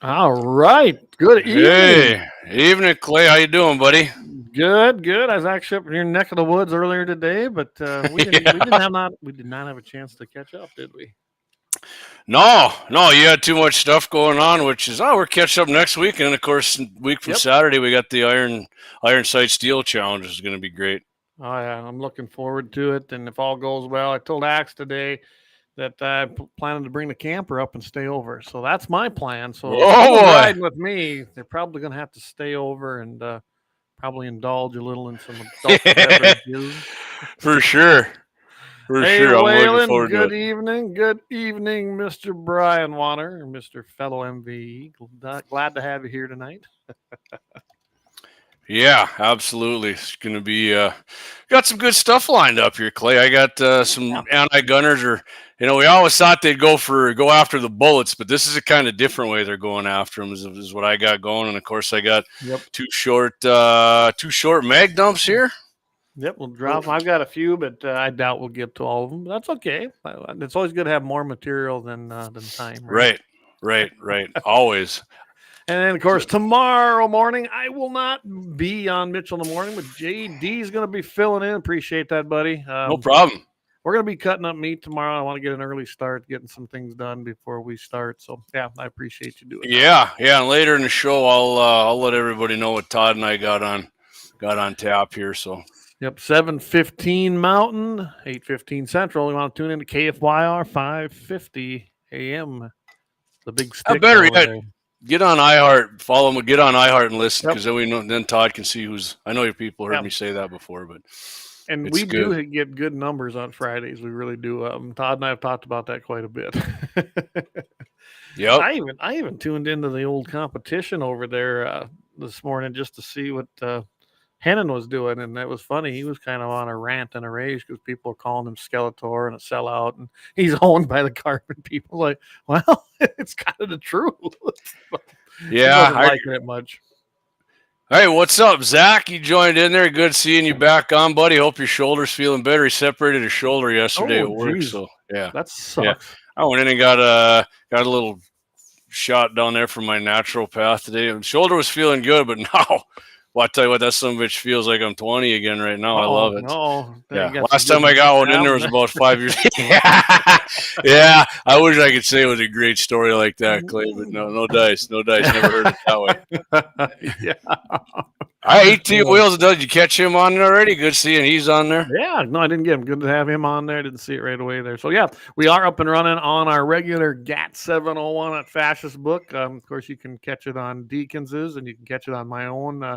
All right. Good evening. Hey, evening, Clay. How you doing, buddy? Good. I was actually up in your neck of the woods earlier today, but we didn't we didn't Yeah. have not we did not have a chance to catch up, did we? No, you had too much stuff going on, which is we're catching up next week, and of course, week from Yep. Saturday we got the Iron Sight Steel Challenge. Is going to be great. Oh yeah, I'm looking forward to it, and if all goes well, I told Axe today that I'm planning to bring the camper up and stay over. So that's my plan. So if Oh someone's boy, riding with me, they're probably going to have to stay over and probably indulge a little in some adult beverages. for sure, for Hey, sure. I'm looking Waylon, forward to good it. evening. Good evening, Mr. Brian Warner, Mr. Fellow MVE. Glad to have you here tonight. Yeah, absolutely. It's going to be got some good stuff lined up here, Clay. I got Yeah. some anti-gunners, or we always thought they'd go after the bullets, but this is a kind of different way they're going after them. Is what I got going, and of course I got Yep. two short mag dumps here. Yep, we'll drop. I've got a few, but I doubt we'll get to all of them. But that's okay. It's always good to have more material than time, right? Right. Always. And then, of course, tomorrow morning, I will not be on Mitchell in the morning, but JD is going to be filling in. Appreciate that, buddy. No problem. We're going to be cutting up meat tomorrow. I want to get an early start, getting some things done before we start. So, yeah, I appreciate you doing that. Yeah. And later in the show, I'll let everybody know what Todd and I got on tap here. So. Yep, 7:15 Mountain, 8:15 Central. You want to tune in to KFYR 550 AM. The big stick. Better yet, get on iHeart, follow him, get on iHeart and listen, because then Todd can see who's. I know your people heard me say that before, but and we do get good numbers on Fridays. We really do. Todd and I have talked about that quite a bit. Yep. I even tuned into the old competition over there this morning just to see what Hennon was doing, and that was funny. He was kind of on a rant and a rage because people are calling him Skeletor and a sellout, and he's owned by the carbon people. Like, well, it's kind of the truth. Yeah, I liking it much. Hey, what's up, Zach? You joined in there. Good seeing you back on, buddy. Hope your shoulder's feeling better. He separated his shoulder yesterday at work, so yeah, that sucks. Yeah. I went in and got a little shot down there from my naturopath today. The shoulder was feeling good, but now. Well, I tell you what, that son of a bitch feels like I'm 20 again right now. I love it. No, yeah. Last time I got one in there was about 5 years. Yeah. I wish I could say it was a great story like that, Clay, but no dice. Never heard it that way. Yeah. I 18 Wheels. Did you catch him on there already? Good seeing he's on there. Yeah, no, I didn't get him. Good to have him on there. Didn't see it right away there. So yeah, we are up and running on our regular GAT701 at Fascist-book. Of course, you can catch it on Deacons's, and you can catch it on my own.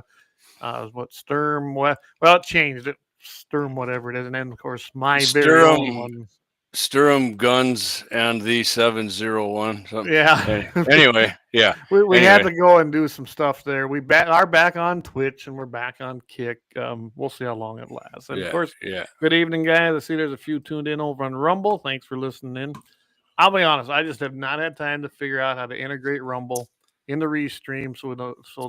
Sturm? Well, it changed it. Sturm, whatever it is, and then of course my very own one. Sturm Guns and the 701. Something. Yeah. Anyway, yeah. We had to go and do some stuff there. We are back on Twitch and we're back on Kick. We'll see how long it lasts. And of course, good evening, guys. I see there's a few tuned in over on Rumble. Thanks for listening in. I'll be honest, I just have not had time to figure out how to integrate Rumble in the restream so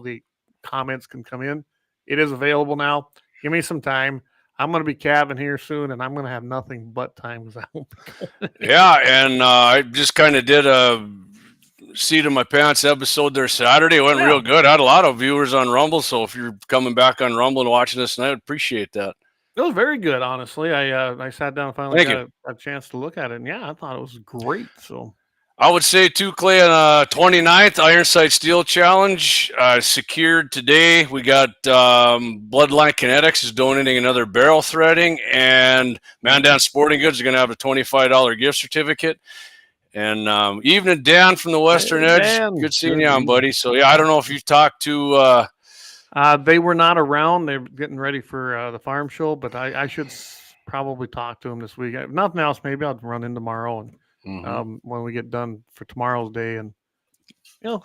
the comments can come in. It is available now. Give me some time. I'm going to be calving here soon, and I'm going to have nothing but time because I won't be going. Yeah, and I just kind of did a seat in my pants episode there Saturday. It went real good. I had a lot of viewers on Rumble, so if you're coming back on Rumble and watching this tonight, I'd appreciate that. It was very good, honestly. I sat down and finally got a chance to look at it, and yeah, I thought it was great. So I would say too, Clay, on 29th Iron Sight Steel Challenge secured today. We got Bloodline Kinetics is donating another barrel threading, and Mandan Sporting Goods are going to have a $25 gift certificate. And evening, Dan from the Western Edge. Dan, good seeing you on, buddy. So yeah, I don't know if you've talked to. They were not around. They're getting ready for the farm show, but I should probably talk to them this week. If nothing else, maybe I'll run in tomorrow and. When we get done for tomorrow's day and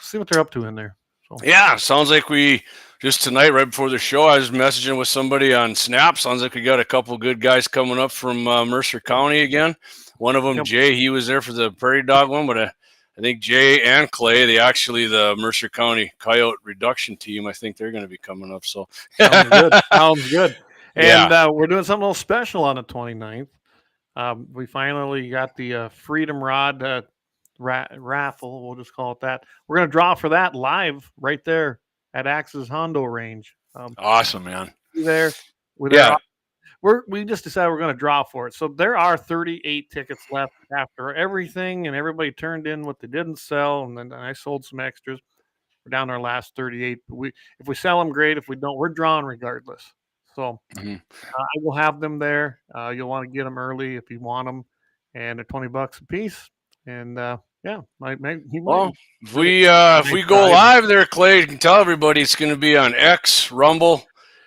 see what they're up to in there. So. Yeah, sounds like we just tonight, right before the show, I was messaging with somebody on Snap. Sounds like we got a couple good guys coming up from Mercer County again. One of them, Jay, he was there for the Prairie Dog one, but I think Jay and Clay, the Mercer County Coyote Reduction Team, I think they're going to be coming up. So Sounds good. And we're doing something a little special on the 29th. We finally got the Freedom Rod raffle. We'll just call it that. We're going to draw for that live right there at Axe's Hondo range. Awesome, man. There. We just decided we're going to draw for it. So there are 38 tickets left after everything, and everybody turned in what they didn't sell, and then I sold some extras. We're down to our last 38. But if we sell them, great. If we don't, we're drawing regardless. So I will have them there. You'll want to get them early if you want them, and they're $20 a piece. And if we go live there, Clay, you can tell everybody it's going to be on X, Rumble,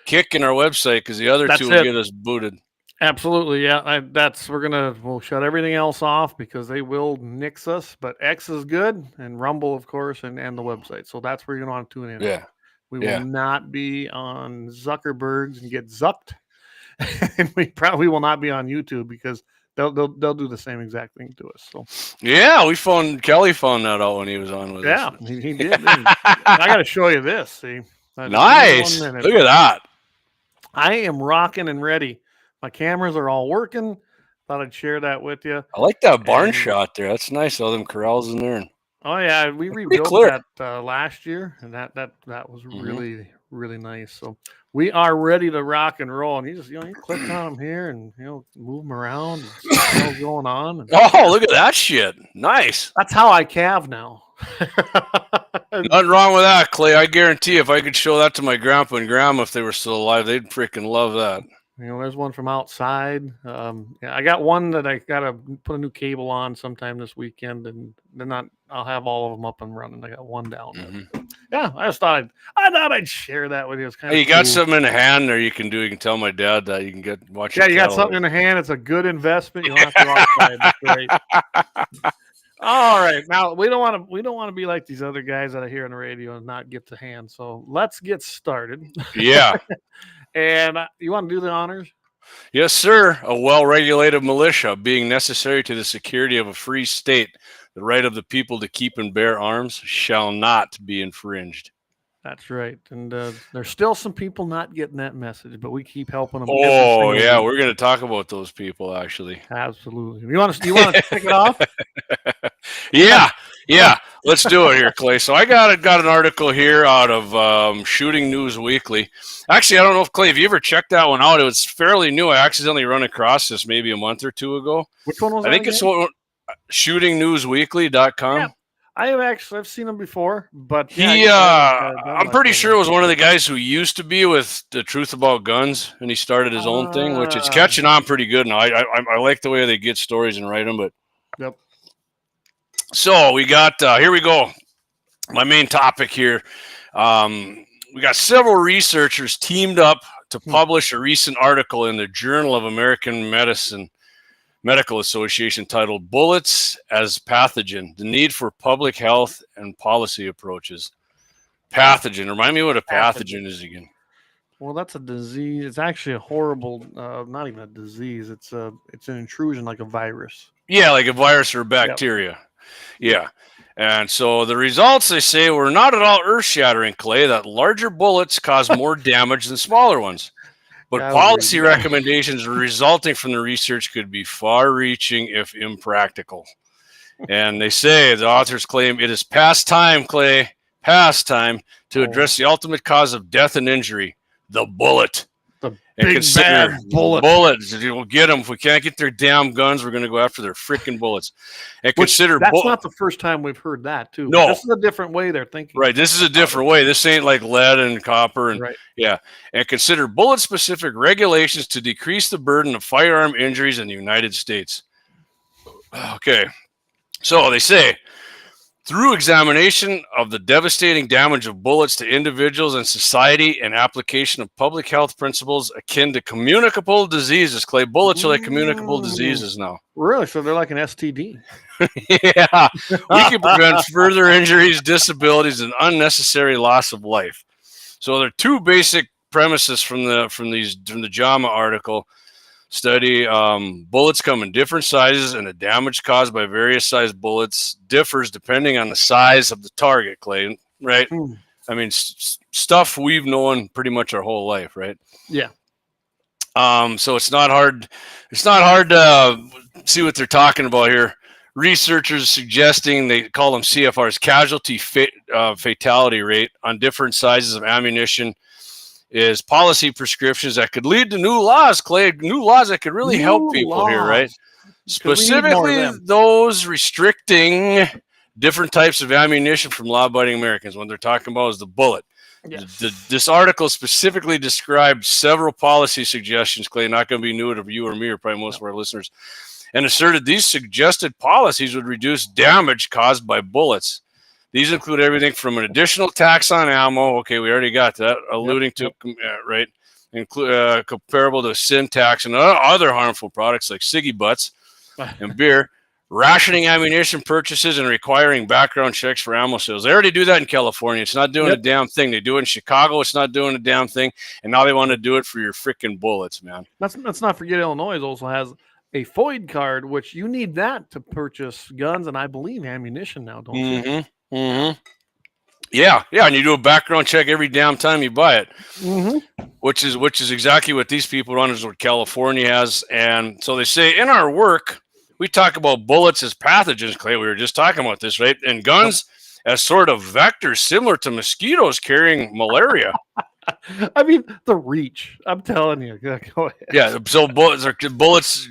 Kick, and our website, because the other two will get us booted. Absolutely, yeah. We'll shut everything else off because they will nix us. But X is good, and Rumble, of course, and the website. So that's where you're going to want to tune in. Yeah. We will not be on Zuckerberg's and get zucked, and we probably will not be on YouTube because they'll do the same exact thing to us. So yeah, Kelly found that out when he was on with us. Yeah, he did. I got to show you this. See, nice. Look at that. I am rocking and ready. My cameras are all working. Thought I'd share that with you. I like that barn shot there. That's nice. All them corrals in there. Oh yeah, we rebuilt that last year, and that was really, really nice. So we are ready to rock and roll. And you click on them here, and move them around, and see what's going on. Oh, look at that shit! Nice. That's how I calve now. Nothing wrong with that, Clay. I guarantee if I could show that to my grandpa and grandma if they were still alive, they'd freaking love that. There's one from outside. I got one that I got to put a new cable on sometime this weekend, and then I'll have all of them up and running. I got one down. Yeah, I just thought I'd share that with you. It's kind of you got something in the hand there you can do. You can tell my dad that you can watch. Yeah, you got something in the hand. It's a good investment. You don't have to go outside. That's great. All right, now we don't want to be like these other guys that I hear on the radio and not get to hand. So let's get started. Yeah. And you want to do the honors? Yes, sir. A well-regulated militia being necessary to the security of a free state, the right of the people to keep and bear arms shall not be infringed. That's right. And there's still some people not getting that message, but we keep helping them. Oh, yeah. We're going to talk about those people, actually. Absolutely. You want to kick it off? Yeah. Let's do it here, Clay. So I got an article here out of Shooting News Weekly. Actually, I don't know if, Clay, have you ever checked that one out? It was fairly new. I accidentally run across this maybe a month or two ago. Which one was that? I think it's shootingnewsweekly.com. Yeah. I've seen him before, but I'm pretty sure it was one of the guys who used to be with The Truth About Guns, and he started his own thing, which is catching on pretty good now. I like the way they get stories and write them, but yep. So we got here we go. My main topic here. We got several researchers teamed up to publish a recent article in the Journal of American Medical Association titled "Bullets as Pathogen: The Need for Public Health and Policy Approaches." Pathogen. Remind me what a pathogen is again. Well, that's a disease. It's actually a horrible, not even a disease. It's an intrusion like a virus. Yeah, like a virus or a bacteria. Yep. Yeah. And so the results, they say, were not at all earth-shattering, Clay, that larger bullets cause more damage than smaller ones. But policy recommendations resulting from the research could be far-reaching if impractical. And they say, the authors claim, it is past time, Clay, to address the ultimate cause of death and injury, the bullet. The big bad bullet. Bullets. We'll get them. If we can't get their damn guns, we're going to go after their freaking bullets. And that's not the first time we've heard that, too. No. This is a different way they're thinking. Right. This is a different way. This ain't like lead and copper. And right. Yeah. And consider bullet-specific regulations to decrease the burden of firearm injuries in the United States. Okay. So they say, through examination of the devastating damage of bullets to individuals and society and application of public health principles akin to communicable diseases, Clay, bullets are like communicable diseases now. Really? So they're like an STD? Yeah. We can prevent further injuries, disabilities, and unnecessary loss of life. So there are two basic premises from the JAMA article study. Bullets come in different sizes, and the damage caused by various sized bullets differs depending on the size of the target, Clay, right? I mean, stuff we've known pretty much our whole life, right? Yeah. So it's not hard to see what they're talking about here. researchers suggesting, they call them CFRs, casualty fatality rate on different sizes of ammunition is policy prescriptions that could lead to new laws, Clay, new laws that could really help people here, right? Specifically those restricting different types of ammunition from law-abiding Americans. What they're talking about is the bullet. Yes. This article specifically described several policy suggestions, Clay, not going to be new to you or me or probably most of our listeners, and asserted these suggested policies would reduce damage caused by bullets. These include everything from an additional tax on ammo. Okay, we already got that, alluding to, right, comparable to sin tax and other harmful products like ciggy butts and beer, rationing ammunition purchases and requiring background checks for ammo sales. They already do that in California. It's not doing a damn thing. They do it in Chicago. It's not doing a damn thing. And now they want to do it for your freaking bullets, man. Let's not forget Illinois also has a FOID card, which you need that to purchase guns and I believe ammunition now, don't you? Mm-hmm. Yeah, and you do a background check every damn time you buy it, which is exactly what these people run, is what California has. And so they say in our work, we talk about bullets as pathogens, Clay. We were just talking about this, right? And guns as sort of vectors similar to mosquitoes carrying malaria. I mean, the reach. I'm telling you. Go ahead. Yeah, so bullets,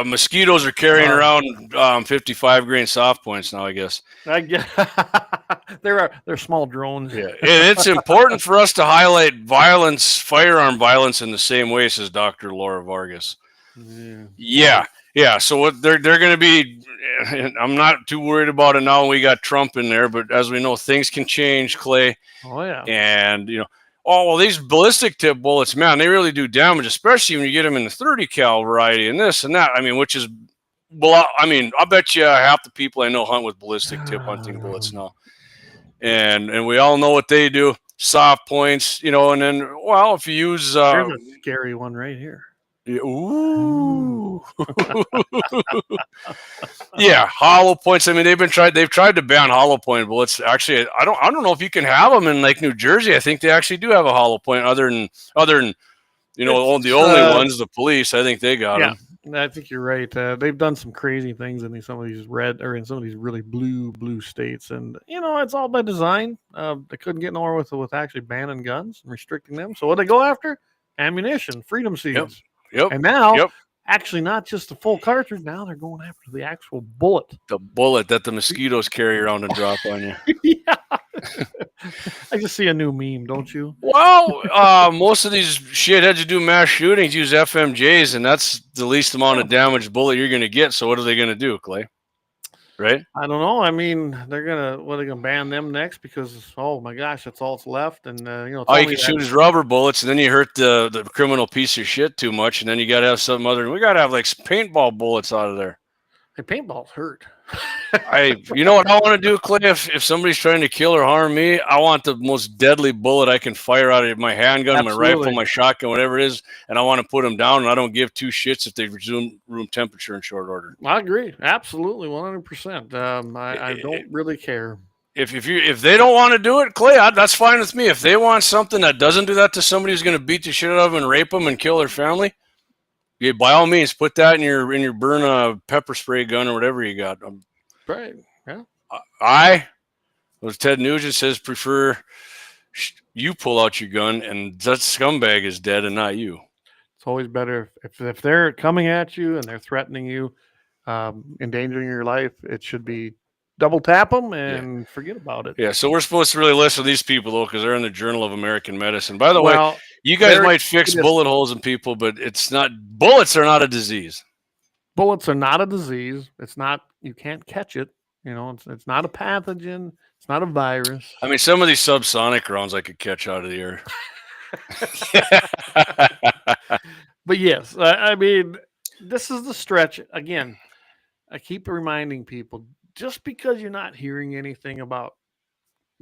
mosquitoes are carrying around 55 grain soft points now, I guess. They're small drones. Yeah, and it's important for us to highlight violence, firearm violence, in the same way, says Dr. Laura Vargas. Yeah. So what they're going to be, I'm not too worried about it now. We got Trump in there, but as we know, things can change, Clay. Oh yeah. And these ballistic tip bullets, man, they really do damage, especially when you get them in the 30 cal variety and this and that. I mean, which is, I bet you half the people I know hunt with ballistic tip hunting bullets now. And we all know what they do. Soft points, and then, if you use... There's a scary one right here. Ooh. Yeah, hollow points. I mean, they've tried to ban hollow point bullets. Actually, I don't know if you can have them in like New Jersey. I think they actually do have a hollow point other than the only ones, the police. I think they got them. I think you're right. They've done some crazy things in some of these red or in some of these really blue states, and it's all by design. They couldn't get nowhere with actually banning guns and restricting them. So what they go after? Ammunition, freedom seeds. Yep. And now, actually, not just the full cartridge. Now they're going after the actual bullet. The bullet that the mosquitoes carry around and drop on you. Yeah. I just see a new meme, don't you? Well, most of these shitheads who do mass shootings use FMJs, and that's the least amount of damaged bullet you're going to get. So what are they going to do, Clay? Right? I don't know. I mean, they're gonna ban them next because oh my gosh, that's all that's left. And all you can shoot is rubber bullets, and then you hurt the criminal piece of shit too much, and then you got to have something other. We got to have like paintball bullets out of there. Hey, paintballs hurt. You know what I want to do, Clay? If somebody's trying to kill or harm me, I want the most deadly bullet I can fire out of my handgun, my rifle, my shotgun, whatever it is, and I want to put them down. And I don't give two shits if they resume room temperature in short order. I agree, absolutely, 100%. I don't really care. If they don't want to do it, Clay, that's fine with me. If they want something that doesn't do that to somebody who's going to beat the shit out of them and rape them and kill their family, yeah, by all means, put that in your burn pepper spray gun or whatever you got. Right. Yeah. As Ted Nugent says, prefer you pull out your gun and that scumbag is dead and not you. It's always better if they're coming at you and they're threatening you, endangering your life. It should be double tap them and forget about it. Yeah. So we're supposed to really listen to these people though, because they're in the Journal of American Medicine. By the way, you guys might fix bullet holes in people, but bullets are not a disease. Bullets are not a disease. It's not, you can't catch it. It's not a pathogen. It's not a virus. I mean, some of these subsonic rounds I could catch out of the air. But yes, I mean, this is the stretch. Again, I keep reminding people, just because you're not hearing anything about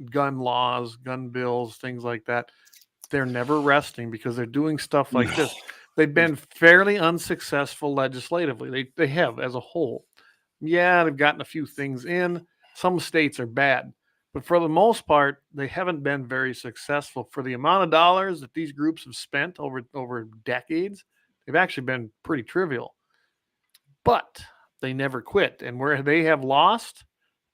gun laws, gun bills, things like that, they're never resting because they're doing stuff like this. They've been fairly unsuccessful legislatively. They have as a whole. Yeah, they've gotten a few things in. Some states are bad. But for the most part, they haven't been very successful. For the amount of dollars that these groups have spent over decades, they've actually been pretty trivial. But they never quit. And where they have lost,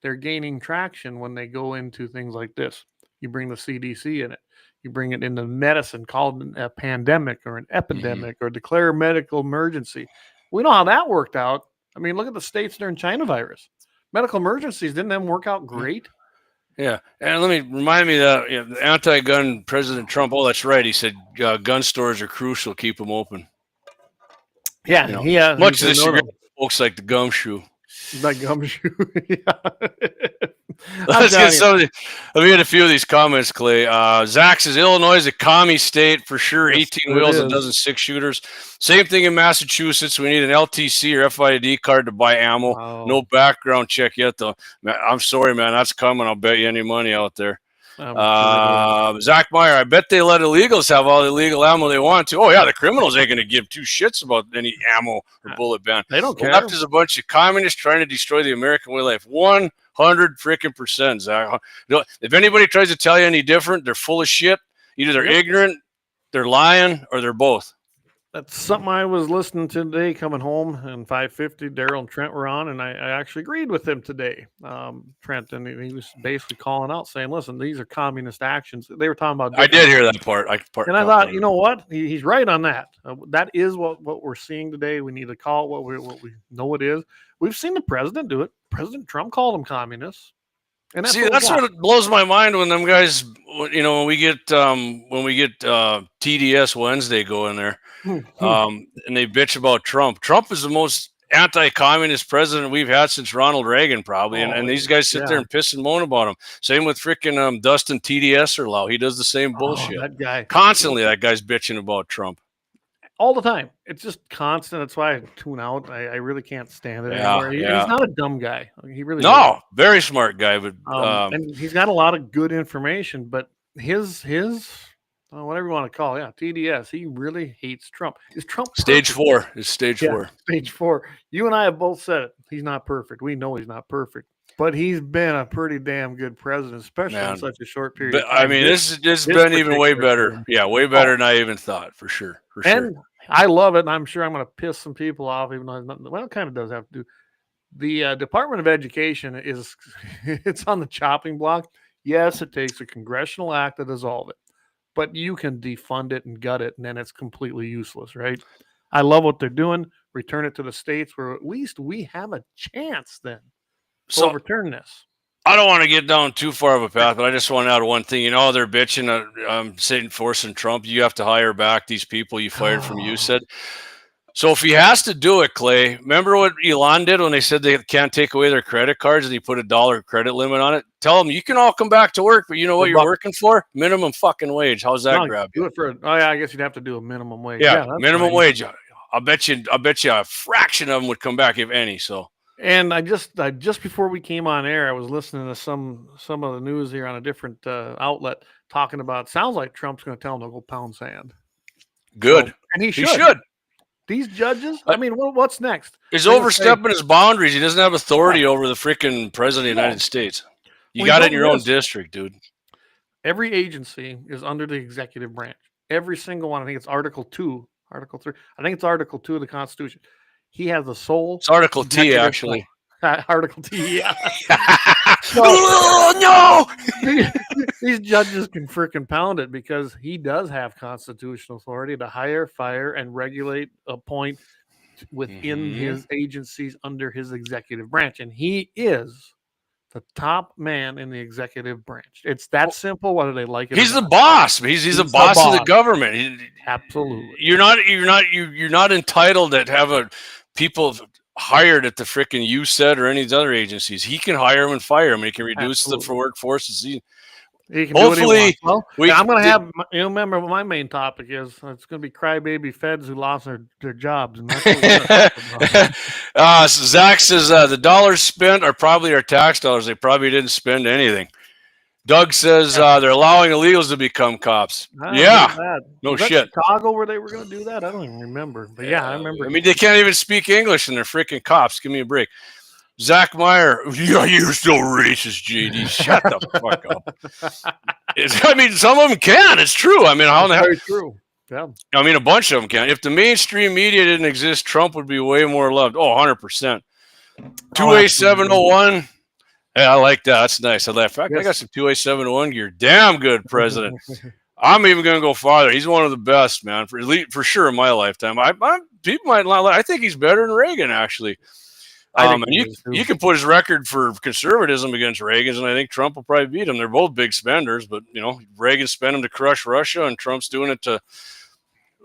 they're gaining traction when they go into things like this. You bring the CDC in it. You bring it into medicine, called a pandemic or an epidemic or declare a medical emergency. We know how that worked out. I mean, look at the states during China virus. Medical emergencies, didn't them work out great? Yeah. And let me remind me that the anti-gun President Trump, oh, that's right. He said gun stores are crucial. Keep them open. Yeah. Much of this, folks like the gumshoe. Like gumshoe. Let's get some of the, let me get a few of these comments, Clay. Zach says Illinois is a commie state for sure. Yes, 18 wheels, a dozen 6-shooters. Same thing in Massachusetts. We need an LTC or FID card to buy ammo. Wow. No background check yet, though. I'm sorry, man. That's coming. I'll bet you any money out there. Zach Meyer, I bet they let illegals have all the illegal ammo they want to. Oh, yeah, the criminals ain't going to give two shits about any ammo or bullet ban. They don't care. Left is a bunch of communists trying to destroy the American way of life. 100%, Zach. If anybody tries to tell you any different, they're full of shit. Either they're ignorant, they're lying, or they're both. That's something I was listening to today coming home, and 550, Daryl and Trent were on, and I actually agreed with him today, Trent, and he was basically calling out, saying, listen, these are communist actions. They were talking about... I did hear that part. And I thought, you know what? He's right on that. That is what we're seeing today. We need to call it what we know it is. We've seen the president do it. President Trump called them communists. And that's what blows my mind when them guys, when we get TDS Wednesday going there, and they bitch about Trump. Trump is the most anti-communist president we've had since Ronald Reagan, probably, and these guys sit there and piss and moan about him. Same with freaking Dustin TDS or Lau. He does the same bullshit. That guy constantly. That guy's bitching about Trump. All the time. It's just constant. That's why I tune out. I really can't stand it anymore. He's not a dumb guy. He really is. Very smart guy. But and he's got a lot of good information. But his whatever you want to call it, TDS. He really hates Trump. Is Trump stage 4? Is stage 4? Stage 4. You and I have both said it. He's not perfect. We know he's not perfect. But he's been a pretty damn good president, especially in such a short period of time. I mean, this has been even way better. Yeah, way better than I even thought, for sure. And I love it, and I'm sure I'm going to piss some people off, even though it kind of does have to do. The Department of Education it's on the chopping block. Yes, it takes a congressional act to dissolve it, but you can defund it and gut it, and then it's completely useless, right? I love what they're doing. Return it to the states where at least we have a chance then. So overturn this. I don't want to get down too far of a path, but I just want to add one thing. They're bitching, saying forcing Trump. You have to hire back these people you fired from USAID. So if he has to do it, Clay, remember what Elon did when they said they can't take away their credit cards and he put $1 credit limit on it? Tell them you can all come back to work, but you know what you're working for? Minimum fucking wage. How's that grab you? I guess you'd have to do a minimum wage. Yeah, minimum wage. I'll bet you a fraction of them would come back, if any. So. And I just before we came on air, I was listening to some of the news here on a different outlet talking about. Sounds like Trump's going to tell them to go pound sand. Good, and he should. These judges. I mean, what's next? He's overstepping his boundaries. He doesn't have authority over the freaking president of the United States. You got it in your own district, dude. Every agency is under the executive branch. Every single one. I think it's Article 2, Article 3. I think it's Article 2 of the Constitution. He has the sole. It's Article T, actually. Article T, yeah. No! These judges can freaking pound it because he does have constitutional authority to hire, fire, and regulate, appoint within his agencies under his executive branch. And he is the top man in the executive branch. It's that simple, whether they like it. He's the boss. He's the boss of the government. Absolutely. You're not entitled to have people hired at the frickin' USAID or any of the other agencies. He can hire them and fire them. He can reduce the workforce. He can hopefully, do what he wants. I'm going to have. Remember what my main topic is. It's going to be crybaby feds who lost their jobs. And that's what so Zach says the dollars spent are probably our tax dollars. They probably didn't spend anything. Doug says they're allowing illegals to become cops. No shit. Chicago where they were going to do that? I don't even remember. But yeah, I remember. I mean, they can't even speak English and they're freaking cops. Give me a break. Zach Meyer, you're still racist, JD. Shut the fuck up. I mean, some of them can. It's true. I mean, how the hell? Very true. Yeah. I mean, a bunch of them can. If the mainstream media didn't exist, Trump would be way more loved. Oh, 100%. 2A701. Yeah, I like that. That's nice. I laugh. I got some 2A701 gear. Damn good, President. I'm even going to go farther. He's one of the best, man, for sure in my lifetime. People might not. I think he's better than Reagan, actually. And you can put his record for conservatism against Reagan's, and I think Trump will probably beat him. They're both big spenders, but Reagan spent them to crush Russia, and Trump's doing it to.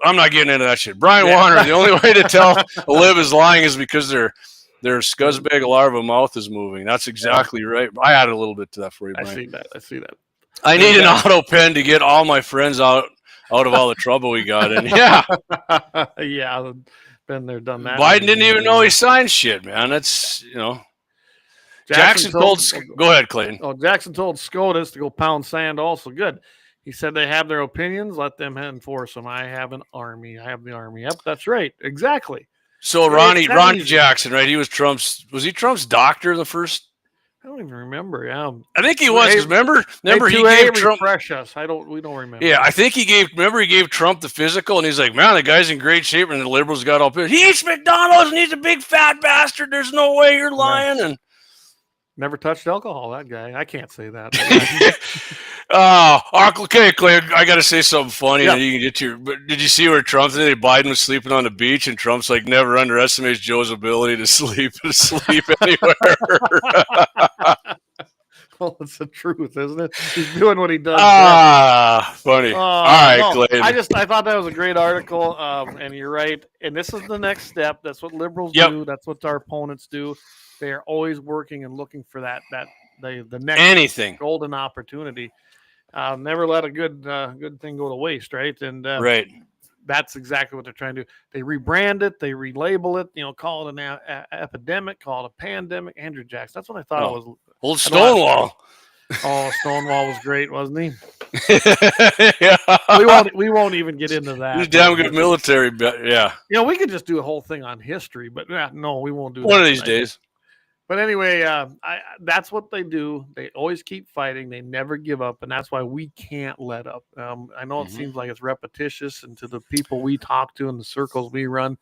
I'm not getting into that shit. Brian Warner. The only way to tell a lib is lying is because their scuzzbag larva mouth is moving. That's exactly right. I added a little bit to that for you, Brian. I see that. I need an auto pen to get all my friends out of all the trouble we got in. Yeah. Yeah. Been there, done that. Biden didn't even know he signed shit, man. That's, Jackson told go ahead, Clayton. Oh, Jackson told SCOTUS to go pound sand also. Good. He said they have their opinions. Let them enforce them. I have an army. I have the army. Yep, that's right. Exactly. So Ronnie Jackson, right? Was he Trump's doctor the first? I don't even remember. Yeah, I think he was. Remember he gave Trump. Refresh us. We don't remember. Yeah, I think he gave Trump the physical, and he's like, man, the guy's in great shape, and the liberals got all pissed. He eats McDonald's, and he's a big fat bastard. There's no way you're lying. And never touched alcohol. That guy. I can't say that. Okay, Clay. I got to say something funny. Yeah. You can get to. But did you see where Biden was sleeping on the beach, and Trump's like, never underestimates Joe's ability to sleep anywhere. Well, it's the truth, isn't it? He's doing what he does. Funny. All right, Clay. I thought that was a great article, and you're right. And this is the next step. That's what liberals do. That's what our opponents do. They are always working and looking for the next golden opportunity. Never let a good thing go to waste, right? And right. That's exactly what they're trying to do. They rebrand it, they relabel it, call it an epidemic, call it a pandemic. Andrew Jackson. That's what I thought it was. Old Stonewall. Oh, Stonewall was great, wasn't he? Yeah. We won't even get into that. He's damn good military, but yeah. We could just do a whole thing on history, but no, we won't do that. One of these days. But anyway, that's what they do. They always keep fighting. They never give up, and that's why we can't let up. I know it seems like it's repetitious, and to the people we talk to in the circles we run,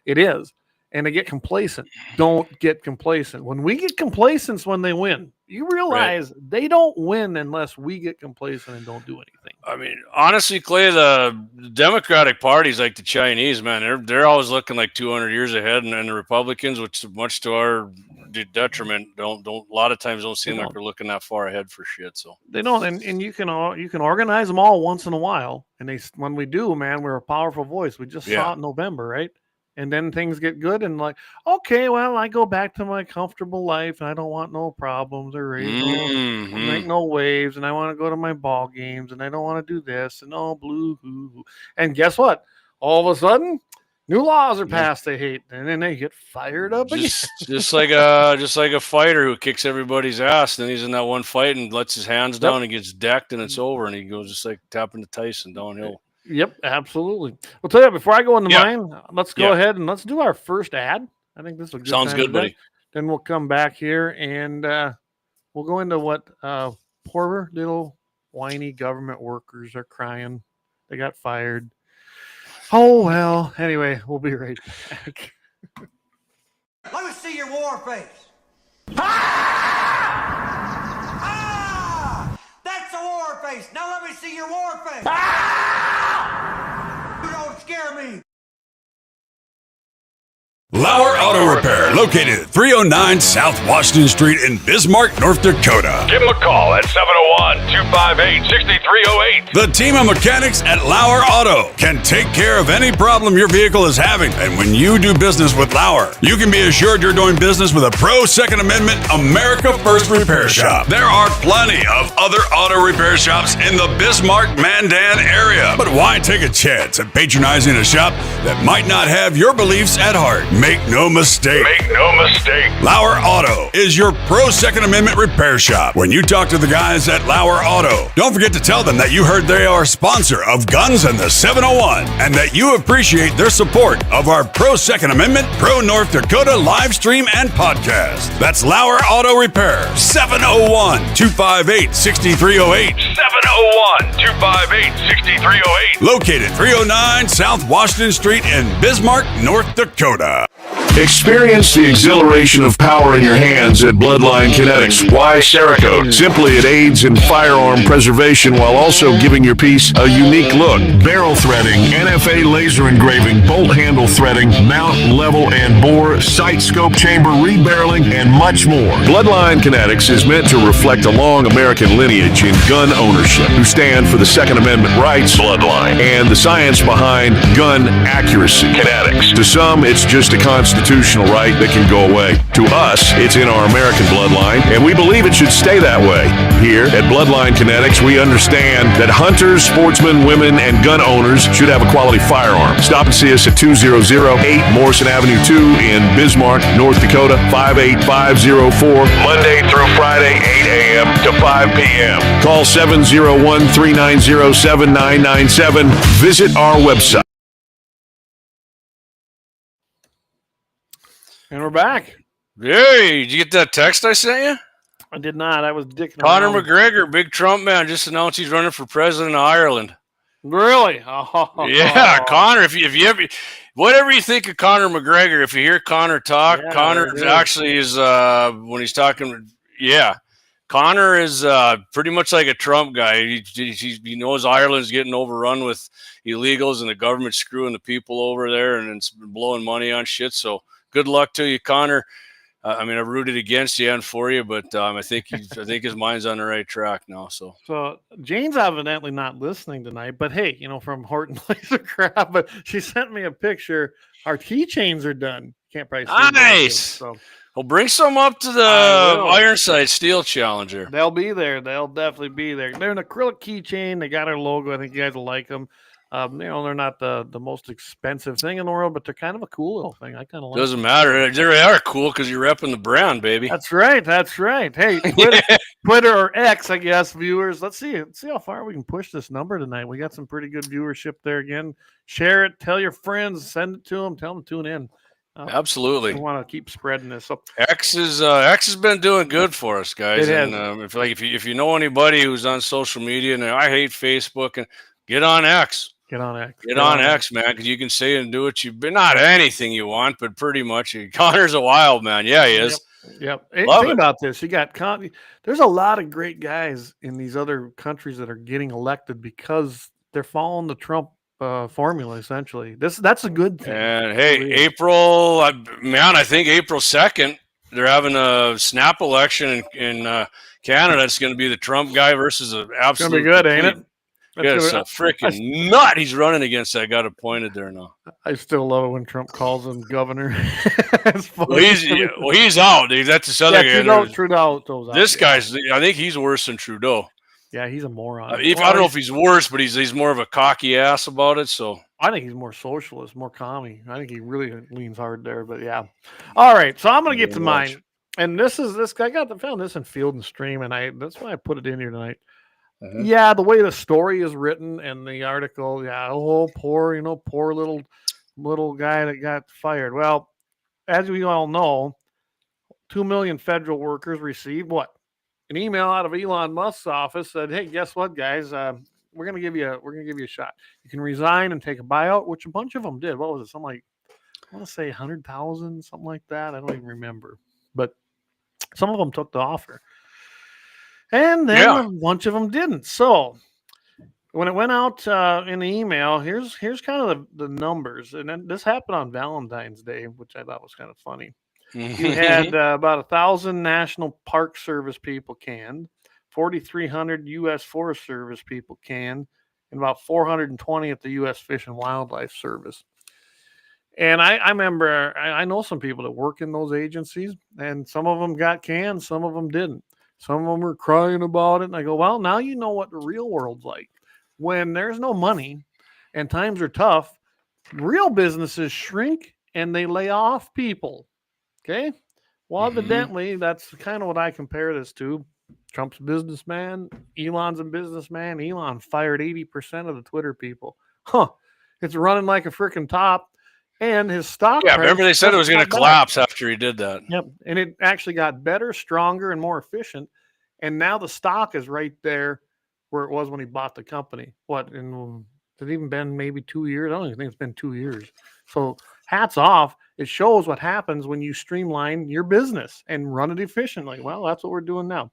it is. And they get complacent. Don't get complacent. When we get complacent is when they win. You realize they don't win unless we get complacent and don't do anything. I mean, honestly, Clay, the Democratic Party's like the Chinese, man. They're always looking like 200 years ahead, and the Republicans, which much to our detriment, don't a lot of times don't seem like they're looking that far ahead for shit. So they don't, and you can organize them all once in a while, and when we do, man, we're a powerful voice. We just saw it in November, right? And then things get good, and like, okay, well, I go back to my comfortable life, and I don't want no problems or make no waves, and I want to go to my ball games, and I don't want to do this, and blue hoo. And guess what? All of a sudden, new laws are passed they hate, and then they get fired up again. Just like a fighter who kicks everybody's ass, and then he's in that one fight and lets his hands down and gets decked, and it's over, and he goes just like tapping to Tyson downhill. Yep, absolutely. Well, tell you, before I go into mine, let's go ahead and let's do our first ad. I think this is a good Sounds good, buddy. Then we'll come back here and we'll go into what poor little whiny government workers are crying. They got fired. Oh, well. Anyway, we'll be right back. Let me see your war face. That's a war face. Now let me see your war face. You don't scare me. Lauer Auto Repair, located at 309 South Washington Street in Bismarck, North Dakota. Give them a call at 701-258-6308. The team of mechanics at Lauer Auto can take care of any problem your vehicle is having. And when you do business with Lauer, you can be assured you're doing business with a pro-Second Amendment America First repair shop. There are plenty of other auto repair shops in the Bismarck-Mandan area. But why take a chance at patronizing a shop that might not have your beliefs at heart? Make no mistake. Lauer Auto is your pro-Second Amendment repair shop. When you talk to the guys at Lauer Auto, don't forget to tell them that you heard they are a sponsor of Guns and the 701 and that you appreciate their support of our pro-Second Amendment, pro-North Dakota live stream and podcast. That's Lauer Auto Repair, 701-258-6308. 701-258-6308. Located 309 South Washington Street in Bismarck, North Dakota. Experience the exhilaration of power in your hands at Bloodline Kinetics. Why Cerakote? Simply, it aids in firearm preservation while also giving your piece a unique look. Barrel threading, NFA laser engraving, bolt handle threading, mount, level, and bore, sight scope chamber rebarreling, and much more. Bloodline Kinetics is meant to reflect a long American lineage in gun ownership, who stand for the Second Amendment rights, Bloodline, and the science behind gun accuracy, Kinetics. To some, it's just a constitutional right that can go away. To us, it's in our American bloodline, and we believe it should stay that way. Here at Bloodline Kinetics, we understand that hunters, sportsmen, women, and gun owners should have a quality firearm. Stop and see us at 2008 Morrison Avenue 2 in Bismarck, North Dakota, 58504, Monday through Friday, 8 a.m. to 5 p.m. Call 701-390-7997. Visit our website. And we're back. Hey, did you get that text I sent you? I did not. I was dicking Conor around. McGregor, big Trump man, just announced he's running for president of Ireland. Really? Oh. Yeah, Conor. If you ever, whatever you think of Conor McGregor, if you hear Conor talk, Yeah, Conor actually is when he's talking. Yeah, Conor is pretty much like a Trump guy. He knows Ireland's getting overrun with illegals and the government screwing the people over there and it's blowing money on shit. So good luck to you, Conor. I mean, I rooted against you and for you, but I think his mind's on the right track now. So Jane's evidently not listening tonight. But hey, from Horton Laser Craft, but she sent me a picture. Our keychains are done. Can't probably see nice. So we'll bring some up to the Ironside Steel Challenger. They'll be there. They'll definitely be there. They're an acrylic keychain. They got our logo. I think you guys will like them. They're not the most expensive thing in the world, but they're kind of a cool little thing. I kind of like. Doesn't matter. They are cool because you're repping the brand, baby. That's right. Hey, Twitter or X, I guess, viewers. Let's see how far we can push this number tonight. We got some pretty good viewership there. Again, share it, tell your friends, send it to them, tell them to tune in. Absolutely. We want to keep spreading this. So X has been doing good for us, guys. It has. And if you know anybody who's on social media, and I hate Facebook, and get on X. Get on X. Get on X, man, because you can say and do what not anything you want, but pretty much. Connor's a wild man. Yeah, he is. Yep. Think about this. You got there's a lot of great guys in these other countries that are getting elected because they're following the Trump formula, essentially. That's a good thing. And hey, I think April 2nd, they're having a snap election in Canada. It's going to be the Trump guy versus an absolute. It's going to be good, ain't it? It's a freaking nut he's running against that got appointed there now. I still love it when Trump calls him governor. He's out. That's this other guy. Trudeau's out. This guy's, I think he's worse than Trudeau. Yeah, he's a moron. I don't know if he's worse, but he's more of a cocky ass about it. So I think he's more socialist, more commie. I think he really leans hard there. But yeah. All right, so I'm gonna get to mine. And this guy found this in Field and Stream, and that's why I put it in here tonight. Yeah, the way the story is written and the article, poor little guy that got fired. Well, as we all know, 2 million federal workers received what? An email out of Elon Musk's office said, "Hey, guess what, guys? We're gonna give you a shot. You can resign and take a buyout," which a bunch of them did. What was it? Something like, I want to say 100,000, something like that. I don't even remember, but some of them took the offer. And then a bunch of them didn't. So when it went out in the email, here's kind of the numbers. And then this happened on Valentine's Day, which I thought was kind of funny. You had about 1,000 National Park Service people canned, 4,300 U.S. Forest Service people canned, and about 420 at the U.S. Fish and Wildlife Service. And I remember, I know some people that work in those agencies, and some of them got canned, some of them didn't. Some of them were crying about it. And I go, well, now you know what the real world's like. When there's no money and times are tough, real businesses shrink and they lay off people. Okay? Well, evidently, that's kind of what I compare this to. Trump's a businessman. Elon's a businessman. Elon fired 80% of the Twitter people. It's running like a freaking top. And his stock. Yeah, remember they said it was going to collapse after he did that. Yep. And it actually got better, stronger, and more efficient. And now the stock is right there where it was when he bought the company. Has it even been maybe 2 years? I don't even think it's been 2 years. So hats off. It shows what happens when you streamline your business and run it efficiently. Well, that's what we're doing now.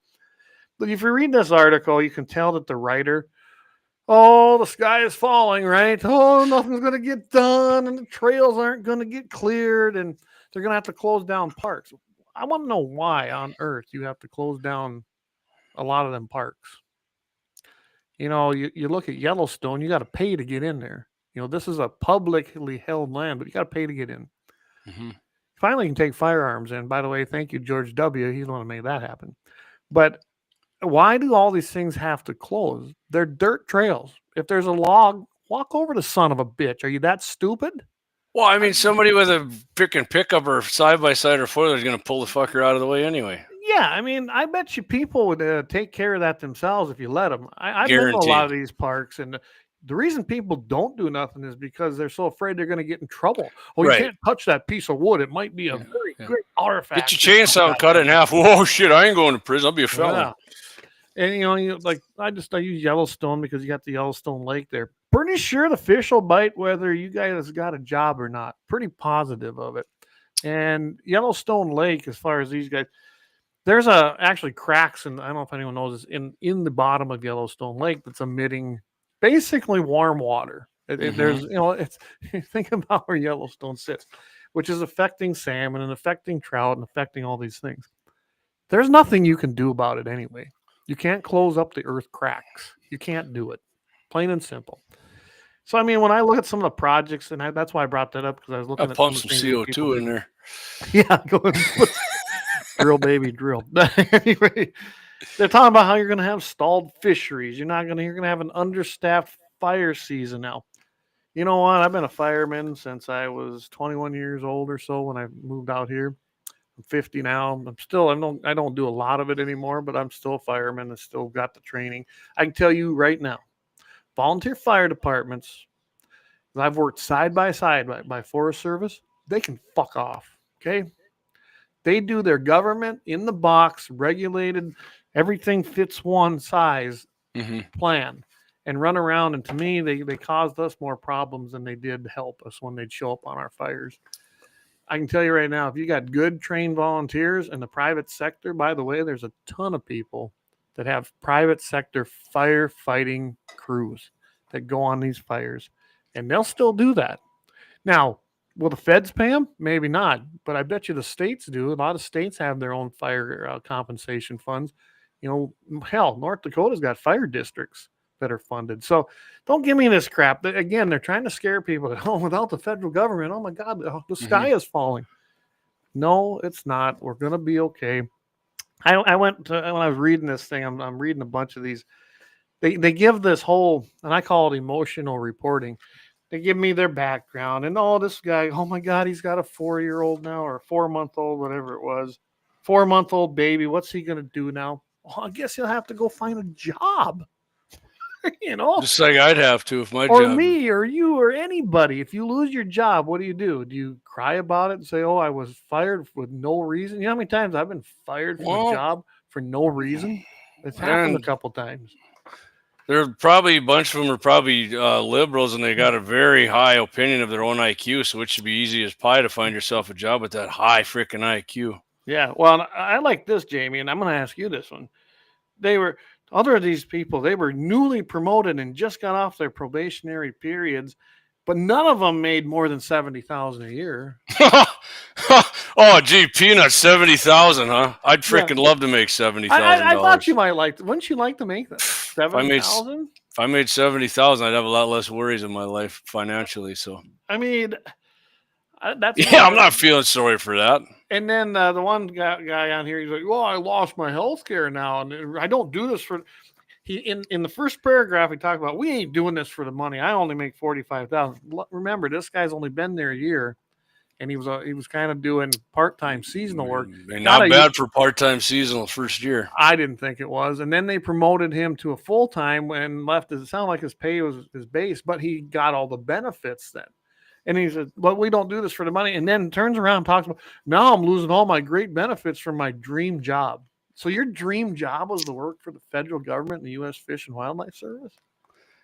But if you read this article, you can tell that the writer, oh, the sky is falling, right? Oh, nothing's going to get done, and the trails aren't going to get cleared, and they're going to have to close down parks. I want to know why on earth you have to close down a lot of them parks. You know, you look at Yellowstone, you got to pay to get in there. You know, this is a publicly held land, but you got to pay to get in. Mm-hmm. Finally, you can take firearms in. By the way, thank you, George W. He's the one who made that happen. But why do all these things have to close? They're dirt trails. If there's a log, walk over the son of a bitch. Are you that stupid? Well, I mean, somebody with a freaking pickup or side-by-side or foiler is going to pull the fucker out of the way anyway. Yeah, I mean, I bet you people would take care of that themselves if you let them. I've been to a lot of these parks, and the reason people don't do nothing is because they're so afraid they're going to get in trouble. Oh, you can't touch that piece of wood. It might be a very great artifact. Get your chainsaw and cut it in half. Whoa, shit, I ain't going to prison. I'll be a felon. Yeah. And, you know, I use Yellowstone because you got the Yellowstone Lake there. Pretty sure the fish will bite whether you guys got a job or not. Pretty positive of it. And Yellowstone Lake, as far as these guys, there's actually cracks, and I don't know if anyone knows this, in the bottom of Yellowstone Lake that's emitting basically warm water. There's, you know, it's think about where Yellowstone sits, which is affecting salmon and affecting trout and affecting all these things. There's nothing you can do about it anyway. You can't close up the earth cracks. You can't do it. Plain and simple. So, I mean, when I look at some of the projects, and that's why I brought that up, because I was looking at pump some CO2 in there. Yeah, go ahead and put drill, baby, drill. Anyway, they're talking about how you're going to have stalled fisheries. You're going to have an understaffed fire season now. You know what? I've been a fireman since I was 21 years old or so when I moved out here. I'm 50 now. I don't do a lot of it anymore, but I'm still a fireman and still got the training. I can tell you right now, volunteer fire departments, I've worked side by side by Forest Service, they can fuck off. Okay. They do their government in the box, regulated, everything fits one size plan and run around. And to me, they caused us more problems than they did help us when they'd show up on our fires. I can tell you right now, if you got good trained volunteers in the private sector, by the way, there's a ton of people that have private sector firefighting crews that go on these fires, and they'll still do that. Now, will the feds pay them? Maybe not, but I bet you the states do. A lot of states have their own fire compensation funds. You know, hell, North Dakota's got fire districts that are funded. So don't give me this crap. Again, they're trying to scare people that, oh, without the federal government, oh my God, the sky is falling. No, it's not. We're going to be okay. I went to, when I was reading this thing, I'm reading a bunch of these. They give this whole, and I call it emotional reporting. They give me their background, and this guy, oh my God, he's got a 4-year-old now, or a 4-month-old, whatever it was, 4-month-old baby. What's he going to do now? Well, I guess he'll have to go find a job. You know, just like I'd have to if my or job. me or you or anybody. If you lose your job, what do? Do you cry about it and say, oh, I was fired with no reason? You know how many times I've been fired from a job for no reason? It's happened a couple times. There are probably a bunch of them are probably liberals, and they got a very high opinion of their own IQ, so it should be easy as pie to find yourself a job with that high freaking IQ. Yeah, well, I like this, Jamie, and I'm going to ask you this one. Other of these people, they were newly promoted and just got off their probationary periods, but none of them made more than $70,000 a year. Oh, gee, peanuts, 70,000, huh? I'd freaking love to make $70,000. I thought you might like. Wouldn't you like to make that 70,000? If I made 70,000, I'd have a lot less worries in my life financially. So I mean, that's I'm not feeling sorry for that. And then the one guy on here, he's like, well, I lost my health care now, and I don't do this for. In the first paragraph, he talked about, we ain't doing this for the money. I only make $45,000. Remember, this guy's only been there a year, and he was kind of doing part-time seasonal work. Not bad for part-time seasonal first year. I didn't think it was. And then they promoted him to a full-time and left. It sounded like his pay was his base, but he got all the benefits then. And he said, well, we don't do this for the money. And then turns around and talks about, now I'm losing all my great benefits from my dream job. So your dream job was to work for the federal government and the U.S. Fish and Wildlife Service?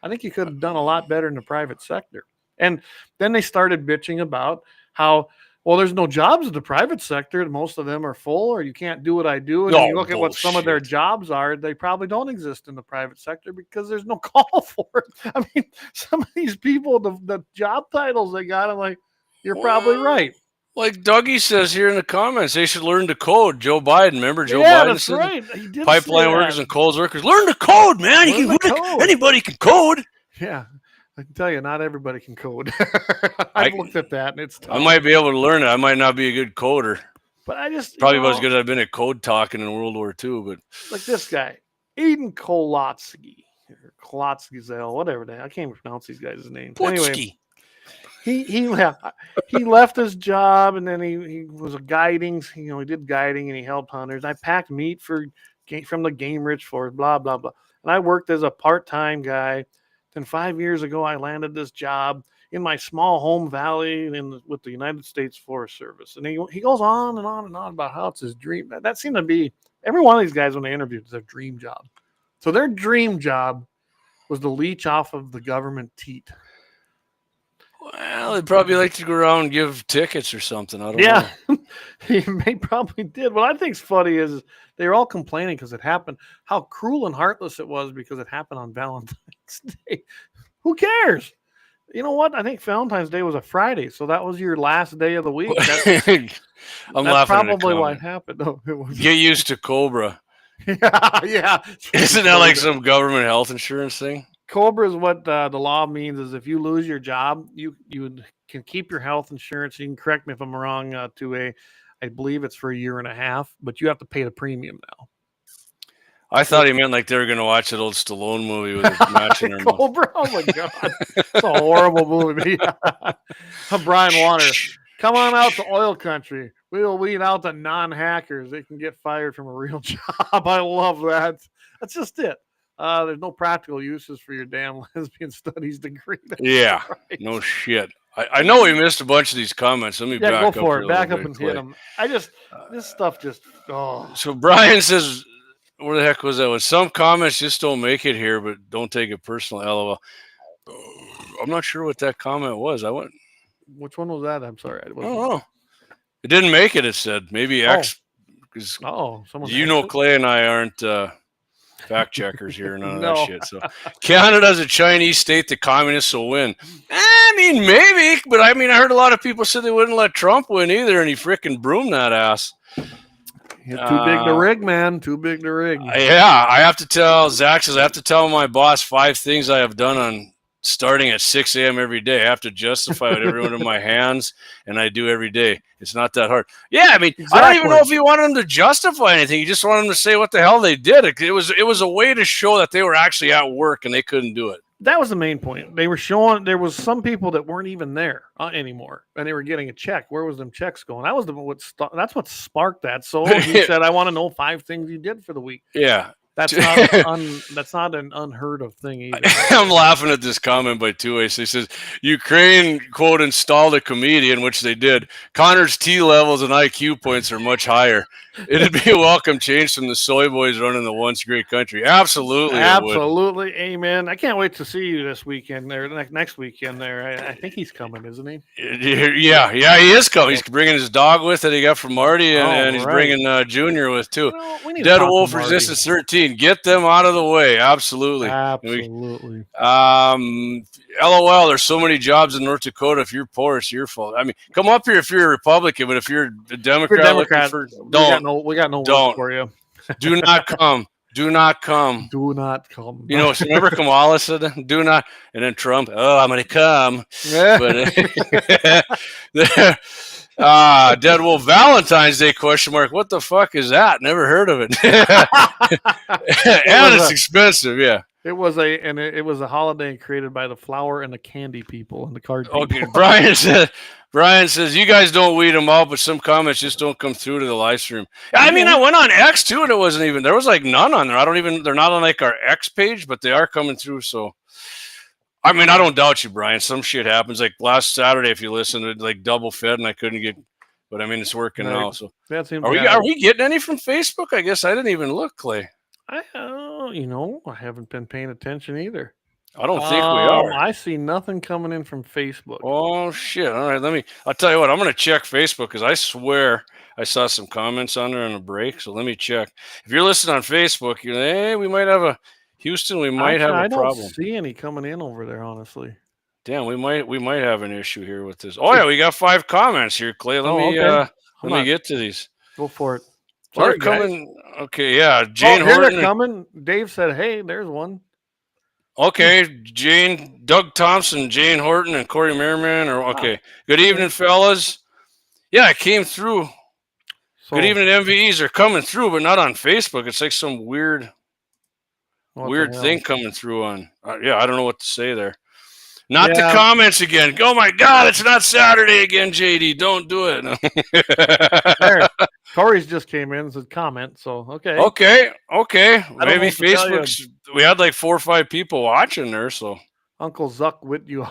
I think you could have done a lot better in the private sector. And then they started bitching about how, Well, there's no jobs in the private sector. Most of them are full, or you can't do what I do. And No, you look at what some of their jobs are, they probably don't exist in the private sector because there's no call for it. I mean, some of these people, the job titles they got, I'm like, you're probably right. Like Dougie says here in the comments, they should learn to code. Joe Biden, remember Joe Biden? That's right. He did pipeline workers and coal workers, learn to code, man. Anybody can code. Yeah, I can tell you, not everybody can code. I've looked at that, and it's tough. I might be able to learn it. I might not be a good coder. But I just probably about as good as I've been at code talking in World War II. But like this guy, Aiden Kolotsky, or Kolotsky, whatever that. I can't even pronounce these guys' names. Anyway. He left his job, and then he was a guiding. He did guiding, and he helped hunters. I packed meat from the game rich forest, blah blah blah. And I worked as a part-time guy. Then 5 years ago, I landed this job in my small home valley with the United States Forest Service. And he goes on and on and on about how it's his dream. That seemed to be every one of these guys when they interviewed is their dream job. So their dream job was to leech off of the government teat. Well, they'd probably like to go around and give tickets or something. I don't know. They probably did. What I think's funny is they were all complaining because it happened. How cruel and heartless it was because it happened on Valentine's Day. Who cares? You know what? I think Valentine's Day was a Friday, so that was your last day of the week. That's probably why it happened. No, it was. Get used to Cobra. Yeah. Isn't that like some government health insurance thing? Cobra is what the law means is if you lose your job, you can keep your health insurance. You can correct me if I'm wrong. I believe it's for 1.5 years, but you have to pay the premium now. I thought he meant like they were going to watch that old Stallone movie with a match in their mouth. Cobra, oh my god, it's a horrible movie. Brian Warner, come on out to oil country. We will weed out the non-hackers. They can get fired from a real job. I love that. That's just it. There's no practical uses for your damn lesbian studies degree. Yeah, right. No shit. I know we missed a bunch of these comments. Let me back up. Go for it. Back up and hit them. This stuff just, So Brian says, where the heck was that? With some comments just don't make it here, but don't take it personal, LOL. I'm not sure what that comment was. Which one was that? I'm sorry. I don't know. It didn't make it, it said. Maybe X. Because Clay and I aren't fact checkers here and none of that shit. So Canada's a Chinese state. The communists will win. I mean, maybe, but I heard a lot of people said they wouldn't let Trump win either, and he freaking broomed that ass. Yeah, too big to rig, man. Too big to rig. Yeah, I have to tell Zach says I have to tell my boss 5 things I have done on starting at 6 a.m. every day. I have to justify with every one of my hands, and I do every day. It's not that hard. Yeah, exactly. I don't even know if you want them to justify anything. You just want them to say what the hell they did. It was a way to show that they were actually at work and they couldn't do it. That was the main point. They were showing there was some people that weren't even there anymore, and they were getting a check. Where was them checks going? That's what sparked that. So he said, "I want to know 5 things you did for the week." Yeah. That's not an unheard of thing either. I'm laughing at this comment by Two Ways. He says, Ukraine, quote, installed a comedian, which they did. Connor's T levels and IQ points are much higher. It'd be a welcome change from the soy boys running the once great country. Absolutely. Absolutely. Amen. I can't wait to see you this weekend there, next weekend there. I think he's coming, isn't he? Yeah, he is coming. He's bringing his dog with that he got from Marty, and he's bringing Junior with, too. Dead Wolf Resistance 13. Get them out of the way. Absolutely. LOL, there's so many jobs in North Dakota. If you're poor, it's your fault. Come up here if you're a Republican, but if you're a Democrat, we got no work for you. Do not come. Do not come. Do not come. Remember Kamala said, do not, and then Trump, I'm going to come. But Dead Wolf Valentine's Day ? What the fuck is that? Never heard of it. And it's expensive, yeah. It was a holiday created by the flour and the candy people and the card people. Okay, Brian says you guys don't weed them out, but some comments just don't come through to the live stream. I went on X too, and it wasn't even there was like none on there. They're not on like our X page, but they are coming through. So I don't doubt you, Brian. Some shit happens. Like last Saturday, if you listen to like double fed, and I couldn't get. But it's working now. So are we getting any from Facebook? I guess I didn't even look, Clay. I haven't been paying attention either. I don't think we are. I see nothing coming in from Facebook. Oh, shit. All right, I'll tell you what, I'm going to check Facebook because I swear I saw some comments on there on a break. So let me check. If you're listening on Facebook, you're like, hey, we might have a Houston. We might have a problem. I don't see any coming in over there, honestly. Damn, we might have an issue here with this. Oh yeah, we got 5 comments here, Clay. Let me get to these. Go for it. Sorry, coming. Okay, yeah, Jane Horton. They're coming. Dave said, "Hey, there's one." Okay, Doug Thompson, Jane Horton, and Corey Merriman. Okay. Good evening, fellas. Yeah, it came through. Good evening, MVEs are coming through, but not on Facebook. It's like some weird thing coming through on. I don't know what to say there. Not the comments again. Oh my God, it's not Saturday again, JD. Don't do it. There. Corey's just came in and said comment. So okay. Maybe Facebook's. We had like 4 or 5 people watching there. So Uncle Zuck with you.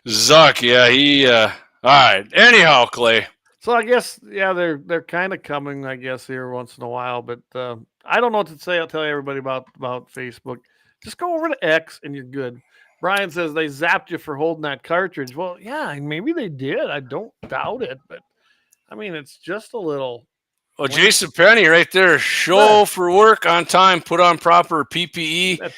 Zuck, yeah, he. All right. Anyhow, Clay. So I guess they're kind of coming. I guess here once in a while, but I don't know what to say. I'll tell everybody about Facebook. Just go over to X and you're good. Brian says they zapped you for holding that cartridge. Well, yeah, maybe they did. I don't doubt it, but I mean, it's just a little. Well, Jason Penny right there. Show for work on time. Put on proper PPE.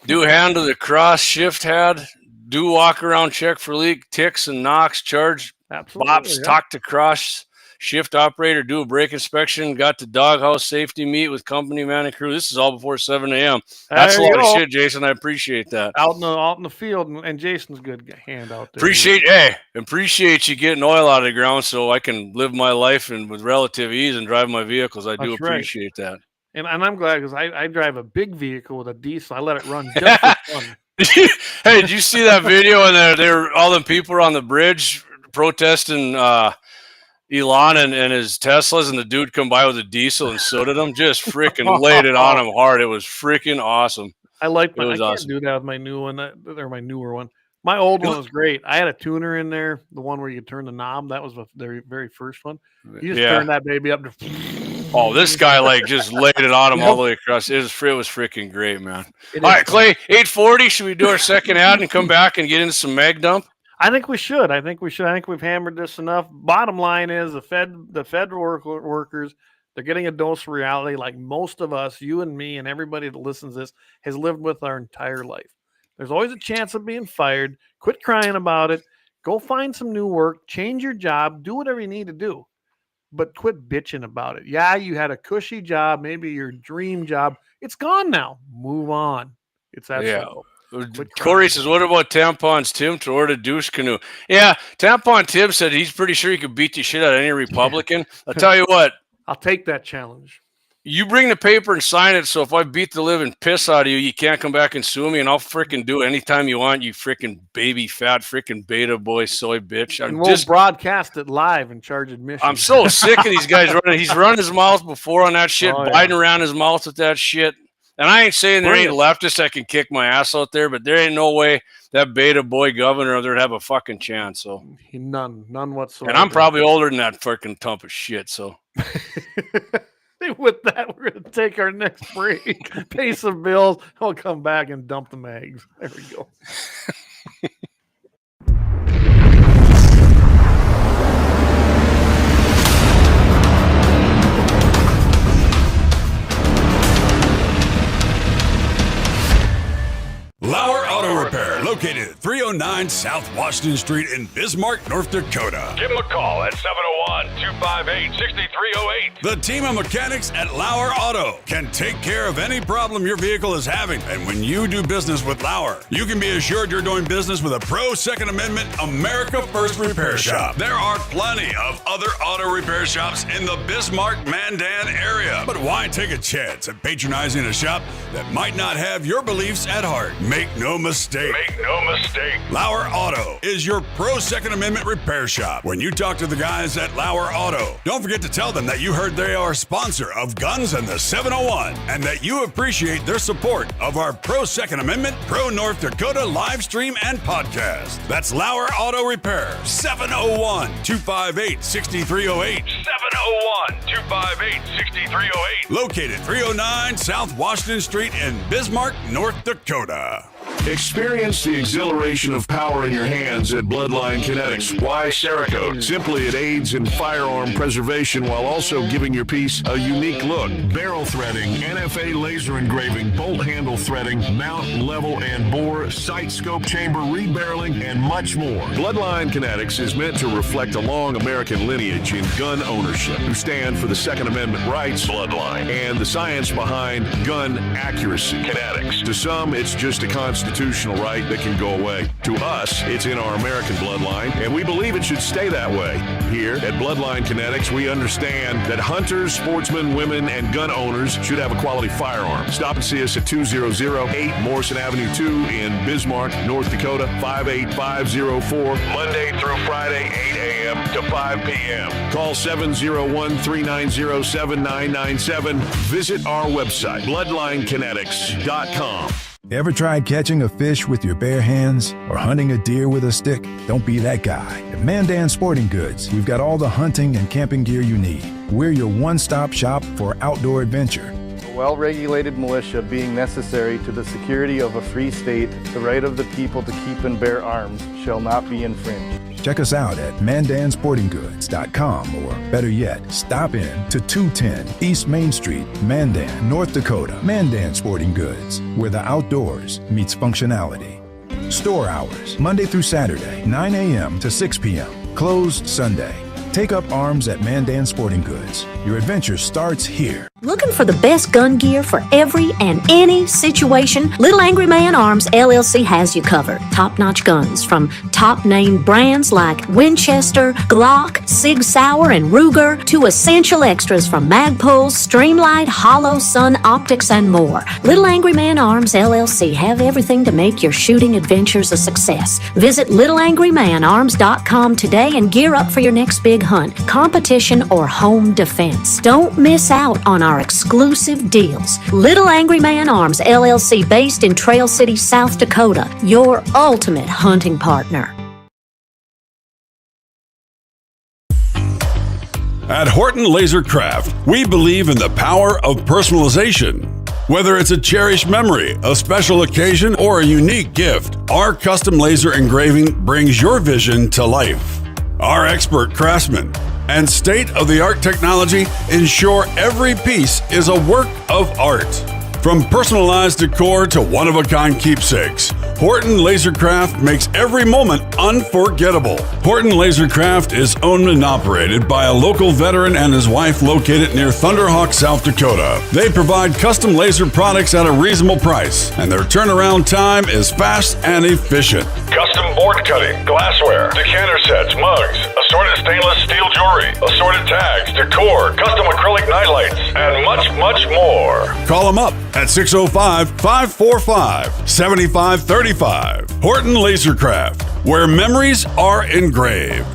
Do handle the cross shift head. Do walk around check for leak, ticks and knocks. Charge bops. Talk to cross shift operator. Do a brake inspection. Got the doghouse safety meet with company man and crew. This is all before 7 a.m. That's a lot of shit, Jason. I appreciate that. Out in the field, and Jason's good hand out there. Appreciate you getting oil out of the ground so I can live my life and with relative ease and drive my vehicles. I do appreciate that. And I'm glad because I drive a big vehicle with a diesel. I let it run just for fun. Hey, did you see that video? And there all them people were on the bridge protesting Elon and his Teslas, and the dude come by with a diesel and soda them. Just freaking laid it on him hard. It was freaking awesome. I like my. I can't do that with my new one. They're my newer one. My old one was great. I had a tuner in there, the one where you turn the knob. That was the very first one. You just turn that baby up to. Oh, this guy just laid it on him all the way across. It was freaking great, man. All right, Clay, 8:40. Should we do our second ad and come back and get into some mag dump? I think we should. I think we've hammered this enough. Bottom line is the federal workers, they're getting a dose of reality like most of us, you and me and everybody that listens to this, has lived with our entire life. There's always a chance of being fired. Quit crying about it. Go find some new work. Change your job. Do whatever you need to do. But quit bitching about it. Yeah, you had a cushy job, maybe your dream job. It's gone now. Move on. It's that simple. Corey says, what about Tampon's Tim to order douche canoe? Yeah, Tampon Tim said he's pretty sure he could beat the shit out of any Republican. I'll tell you what. I'll take that challenge. You bring the paper and sign it, so if I beat the living piss out of you, you can't come back and sue me, and I'll freaking do it anytime you want, you freaking baby fat freaking beta boy soy bitch. We'll broadcast it live and charge admission. I'm so sick of these guys running. He's run his mouth before on that shit, biting around his mouth with that shit. And I ain't saying there ain't leftists that can kick my ass out there, but there ain't no way that beta boy governor there'd have a fucking chance. So none whatsoever. And I'm probably older than that fucking tump of shit. So with that, we're gonna take our next break, pay some bills. I'll come back and dump the mags. There we go. Lauer Auto Repair, located at 309 South Washington Street in Bismarck, North Dakota. Give them a call at 701-258-6308. The team of mechanics at Lauer Auto can take care of any problem your vehicle is having. And when you do business with Lauer, you can be assured you're doing business with a pro Second Amendment America First repair shop. There are plenty of other auto repair shops in the Bismarck-Mandan area. But why take a chance at patronizing a shop that might not have your beliefs at heart? Make no mistake. Lauer Auto is your pro Second Amendment repair shop. When you talk to the guys at Lauer Auto, don't forget to tell them that you heard they are a sponsor of Guns and the 701 and that you appreciate their support of our pro Second Amendment, pro North Dakota live stream and podcast. That's Lauer Auto Repair, 701-258-6308. 701-258-6308. Located 309 South Washington Street in Bismarck, North Dakota. Experience the exhilaration of power in your hands at Bloodline Kinetics. Why Cerakote? Simply, it aids in firearm preservation while also giving your piece a unique look. Barrel threading, NFA laser engraving, bolt handle threading, mount, level, and bore, sight scope chamber rebarreling, and much more. Bloodline Kinetics is meant to reflect a long American lineage in gun ownership, who stand for the Second Amendment rights, Bloodline, and the science behind gun accuracy. Kinetics. To some, it's just a constitutional right that can go away. To us, it's in our American bloodline, and we believe it should stay that way. Here at Bloodline Kinetics, we understand that hunters, sportsmen, women, and gun owners should have a quality firearm. Stop and see us at 2008 Morrison Avenue 2 in Bismarck, North Dakota, 58504, Monday through Friday, 8 a.m. to 5 p.m. Call 701-390-7997. Visit our website, bloodlinekinetics.com. Ever tried catching a fish with your bare hands or hunting a deer with a stick? Don't be that guy. At Mandan Sporting Goods, we've got all the hunting and camping gear you need. We're your one-stop shop for outdoor adventure. A well-regulated militia being necessary to the security of a free state, the right of the people to keep and bear arms shall not be infringed. Check us out at mandansportinggoods.com, or better yet, stop in to 210 East Main Street, Mandan, North Dakota. Mandan Sporting Goods, where the outdoors meets functionality. Store hours, Monday through Saturday, 9 a.m. to 6 p.m. Closed Sunday. Take up arms at Mandan Sporting Goods. Your adventure starts here. Looking for the best gun gear for every and any situation? Little Angry Man Arms LLC has you covered. Top-notch guns from top-name brands like Winchester, Glock, Sig Sauer, and Ruger to essential extras from Magpul, Streamlight, Hollow, Sun Optics, and more. Little Angry Man Arms LLC have everything to make your shooting adventures a success. Visit littleangrymanarms.com today and gear up for your next big hunt, competition, or home defense. Don't miss out on our exclusive deals. Little Angry Man Arms LLC, based in Trail City, South Dakota, your ultimate hunting partner. At Horton Laser Craft, we believe in the power of personalization. Whether it's a cherished memory, a special occasion, or a unique gift, our custom laser engraving brings your vision to life. Our expert craftsmen and state-of-the-art technology ensure every piece is a work of art. From personalized decor to one-of-a-kind keepsakes, Horton Lasercraft makes every moment unforgettable. Horton Lasercraft is owned and operated by a local veteran and his wife located near Thunderhawk, South Dakota. They provide custom laser products at a reasonable price, and their turnaround time is fast and efficient. Custom board cutting, glassware, decanter sets, mugs, assorted stainless steel jewelry, assorted tags, decor, custom acrylic nightlights, and much, much more. Call them up at 605-545-7535. Horton Lasercraft, where memories are engraved.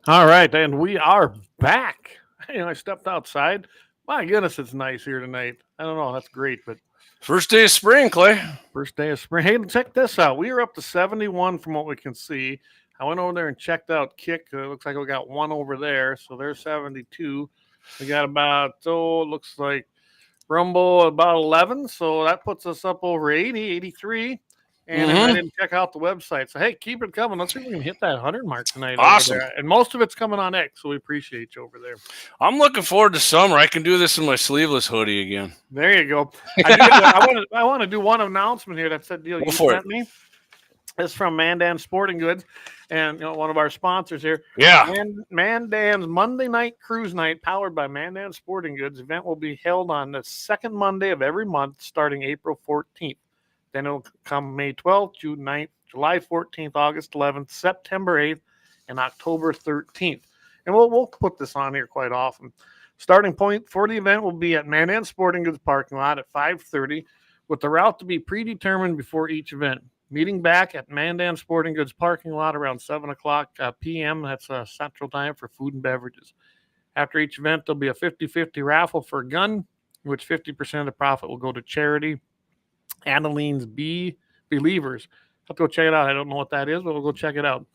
All right, and we are back. I stepped outside. My goodness, it's nice here tonight. I don't know, that's great, but first day of spring, Clay. First day of spring. Hey, check this out. We are up to 71 from what we can see. I went over there and checked out Kick. It looks like we got one over there, so there's 72. We got about, it looks like Rumble about 11, so that puts us up over 80, 83. And I didn't check out the website. So, hey, keep it coming. Let's see if we can hit that 100 mark tonight. Awesome. And most of it's coming on X, so we appreciate you over there. I'm looking forward to summer. I can do this in my sleeveless hoodie again. There you go. I want to do one announcement here. That's that deal you sent me. It's from Mandan Sporting Goods, and one of our sponsors here. Yeah. Mandan's Monday Night Cruise Night, powered by Mandan Sporting Goods. Event will be held on the second Monday of every month, starting April 14th. Then it'll come May 12th, June 9th, July 14th, August 11th, September 8th, and October 13th. And we'll put this on here quite often. Starting point for the event will be at Mandan Sporting Goods parking lot at 5:30, with the route to be predetermined before each event. Meeting back at Mandan Sporting Goods parking lot around 7 o'clock p.m. That's Central Time for food and beverages. After each event, there'll be a 50-50 raffle for a gun, in which 50% of the profit will go to charity. Anneline's Believers. Have to go check it out. I don't know what that is, but we'll go check it out.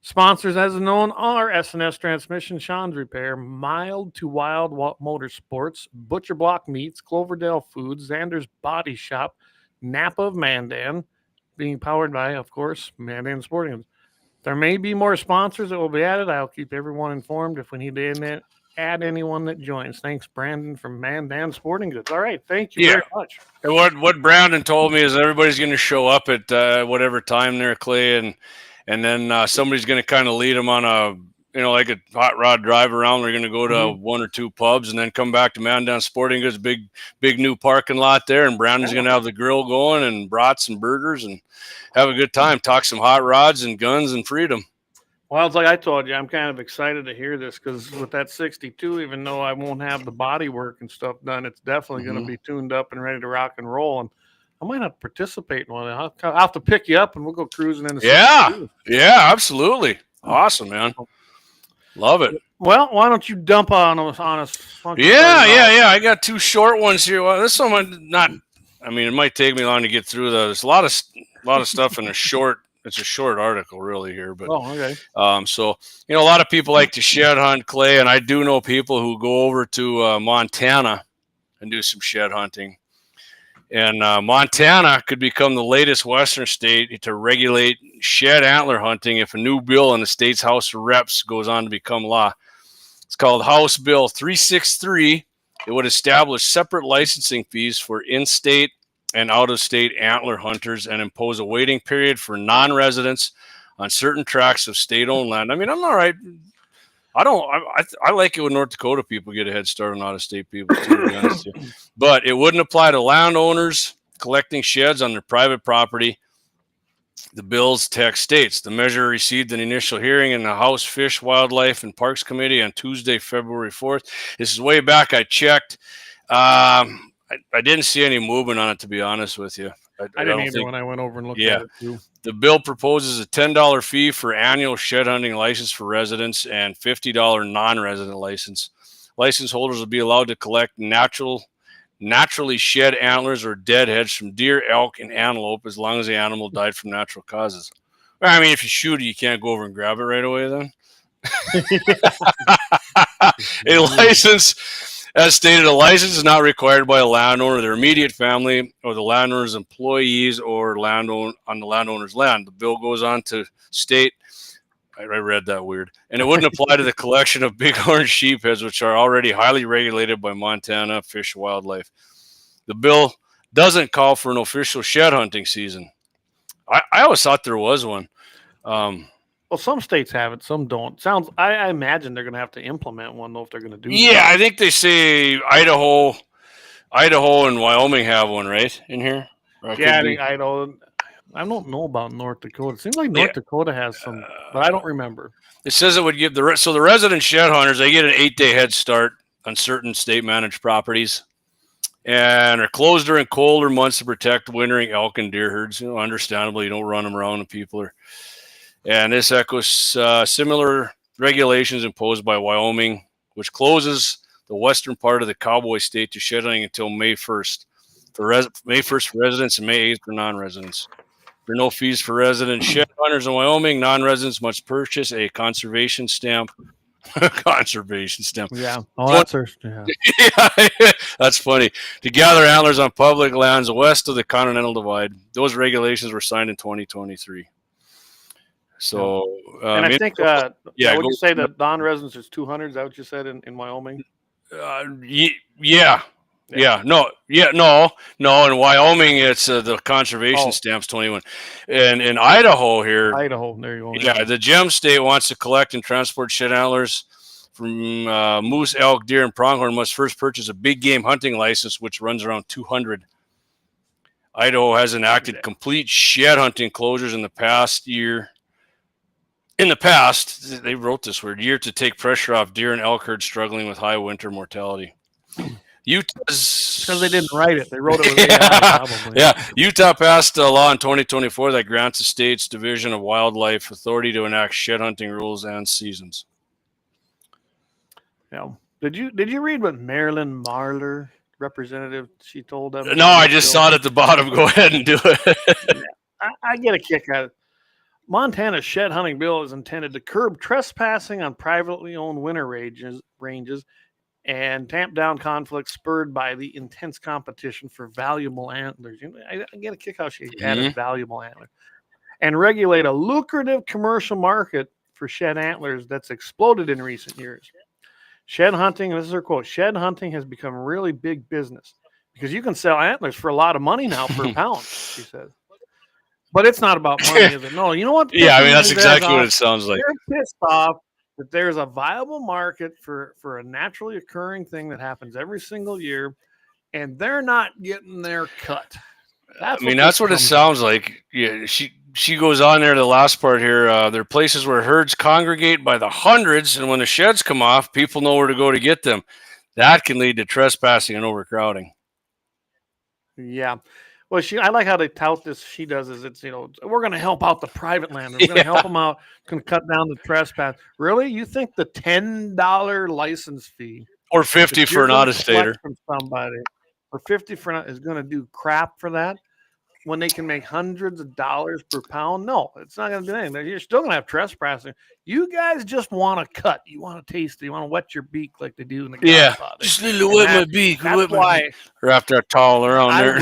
Sponsors, as known, are S&S Transmission, Sean's Repair, Mild to Wild Motorsports, Butcher Block Meats, Cloverdale Foods, Xander's Body Shop, Napa of Mandan, being powered by, of course, Mandan Sporting Goods. There may be more sponsors that will be added. I'll keep everyone informed if we need to add anyone that joins. Thanks, Brandon from Mandan Sporting Goods. All right, thank you very much. And what Brandon told me is everybody's going to show up at whatever time there, Clay, and then somebody's going to kind of lead them on a, like a hot rod drive around. We're going to go to one or two pubs and then come back to Mandan Sporting Goods, big new parking lot there. And Brandon's going to have the grill going and brats and burgers and have a good time. Talk some hot rods and guns and freedom. Well, it's like I told you, I'm kind of excited to hear this because with that 62, even though I won't have the body work and stuff done, it's definitely going to be tuned up and ready to rock and roll. And I might have to participate in one. I'll have to pick you up and we'll go cruising in the 62. Yeah, absolutely. Awesome, man. Love it. Well, why don't you dump on us? Yeah. I got two short ones here. Well, this one it might take me long to get through those. A lot of stuff in a short. It's a short article, really, here. But okay. So a lot of people like to shed hunt, Clay, and I do know people who go over to Montana and do some shed hunting. And Montana could become the latest Western state to regulate shed antler hunting if a new bill in the state's House of Reps goes on to become law. It's called House Bill 363. It would establish separate licensing fees for in-state and out-of-state antler hunters and impose a waiting period for non-residents on certain tracts of state-owned land. I mean, I'm all right. I like it when North Dakota people get a head start on out-of-state people, too, to be honest with you. But it wouldn't apply to landowners collecting sheds on their private property. The bill's text states the measure received an initial hearing in the House Fish, Wildlife, and Parks Committee on Tuesday, February 4th. This is way back. I checked. I didn't see any movement on it, to be honest with you. I didn't either when I went over and looked at it, too. The bill proposes a $10 fee for annual shed hunting license for residents and $50 non-resident license. License holders will be allowed to collect naturally shed antlers or deadheads from deer, elk, and antelope as long as the animal died from natural causes. I mean, if you shoot it, you can't go over and grab it right away then. A license, as stated, a license is not required by a landowner, their immediate family, or the landowner's employees or on the landowner's land. The bill goes on to state, I read that weird, and it wouldn't apply to the collection of bighorn sheepheads, which are already highly regulated by Montana Fish and Wildlife. The bill doesn't call for an official shed hunting season. I always thought there was one. Well, some states have it, some don't. I imagine they're going to have to implement one, though, if they're going to do that. I think they say Idaho and Wyoming have one, right, in here? I think Idaho. I don't know about North Dakota. It seems like North Dakota has some, but I don't remember. It says it would give the resident shed hunters, they get an 8-day head start on certain state-managed properties and are closed during colder months to protect wintering elk and deer herds. Understandably, you don't run them around and people are... And this echoes similar regulations imposed by Wyoming, which closes the western part of the cowboy state to shed hunting until May 1st. May 1st for residents and May 8th for non-residents. There are no fees for resident shed hunters in Wyoming. Non-residents must purchase a conservation stamp. Conservation stamp. Yeah. Oh, that's that's funny. To gather antlers on public lands west of the Continental Divide. Those regulations were signed in 2023. So, and I think, would you say that non-residents is 200? Is that what you said in Wyoming? No. In Wyoming, it's the conservation stamps 21. And in Idaho here, there you go. Yeah, the Gem State wants to collect and transport shed antlers from moose, elk, deer, and pronghorn. Must first purchase a big game hunting license, which runs around $200. Idaho has enacted complete shed hunting closures in the past year. in the past, they wrote this word, year to take pressure off deer and elk herds struggling with high winter mortality. Utah's because they didn't write it. They wrote it with AI, probably. Yeah, Utah passed a law in 2024 that grants the state's Division of Wildlife authority to enact shed hunting rules and seasons. Yeah. Did you read what Marilyn Marler, representative, she told them? No, I just saw it at the bottom. Go ahead and do it. Yeah, I get a kick out of it. Montana's shed hunting bill is intended to curb trespassing on privately owned winter ranges and tamp down conflicts spurred by the intense competition for valuable antlers. I get a kick how she added valuable antlers. And regulate a lucrative commercial market for shed antlers that's exploded in recent years. Shed hunting, this is her quote, shed hunting has become really big business because you can sell antlers for a lot of money now per pound, she says. But it's not about money, is it? No, you know what? Yeah, I mean, that's exactly what it sounds like. They're pissed off that there's a viable market for a naturally occurring thing that happens every single year, and they're not getting their cut. That's what it sounds like. Yeah, she goes on there, the last part here. There are places where herds congregate by the hundreds, and when the sheds come off, people know where to go to get them. That can lead to trespassing and overcrowding. Yeah. Well, I like how they tout this. She does is it's, we're going to help out the private landers. We're going to help them out. Going to cut down the trespass. Really? You think the $10 license fee or $50 for an out-of-stater from somebody or $50 for is going to do crap for that when they can make hundreds of dollars per pound? No, it's not going to do anything. You're still going to have trespassing. You guys just want to cut. You want to taste it. You want to wet your beak like they do in the Godfather. Just a little wet my beak. That's why. Wrap that towel around there.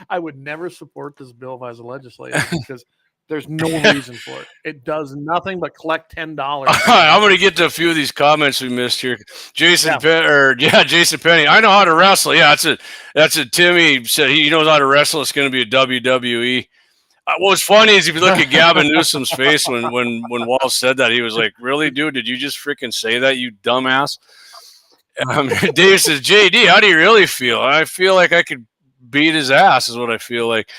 I would never support this bill if I was a legislator because there's no reason for it. It does nothing but collect $10. I'm going to get to a few of these comments we missed here. Jason Penny. I know how to wrestle. Yeah, that's it. Timmy said he knows how to wrestle. It's going to be a WWE. What's funny is if you look at Gavin Newsom's face when Wall said that, he was like, "Really, dude? Did you just freaking say that, you dumbass?" Dave says, "JD, how do you really feel?" I feel like I could beat his ass is what I feel like.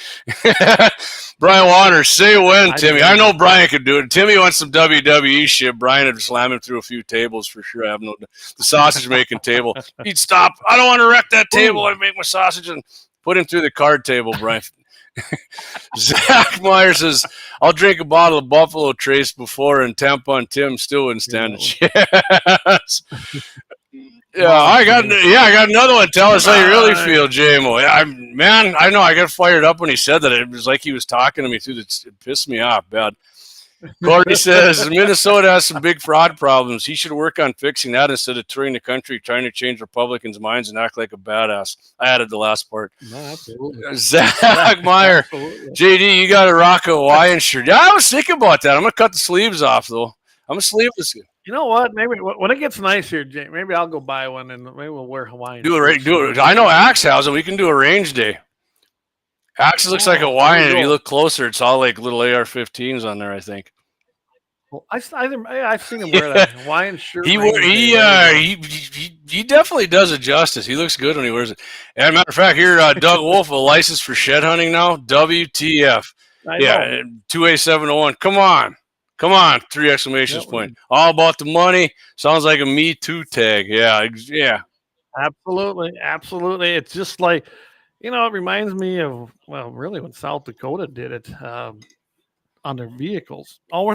Brian Waters, say when, Timmy. I know Brian could do it. Timmy wants some WWE shit. Brian would slam him through a few tables for sure. I have the sausage making table. He'd stop. I don't want to wreck that table. I make my sausage and put him through the card table, Brian. Zach Meyer says, I'll drink a bottle of Buffalo Trace before, and Tampon Tim still wouldn't stand a chance. I got another one. Tell us how you really feel, JMO. I know I got fired up when he said that. It was like he was talking to me through it pissed me off bad. Courtney says Minnesota has some big fraud problems. He should work on fixing that instead of touring the country trying to change Republicans' minds and act like a badass. I added the last part. No, absolutely. Zach Meyer, absolutely. JD, you got to rock a Hawaiian shirt. Yeah, I was thinking about that. I'm gonna cut the sleeves off though. I'm a sleeveless. You know what? Maybe when it gets nice here, Jay, maybe I'll go buy one and maybe we'll wear Hawaiian. Do it. I know Axe has it. We can do a range day. Axe looks like Hawaiian. If you look closer, it's all like little AR-15s on there, I think. Well, I've seen him wear that Hawaiian shirt. He definitely does it justice. He looks good when he wears it. And matter of fact, here, Doug Wolf, a license for shed hunting now. WTF? Yeah, 2A701. Come on! 3 exclamation points. All about the money. Sounds like a Me Too tag. Yeah. Absolutely. It's just like, it reminds me of, really when South Dakota did it on their vehicles. Oh, we're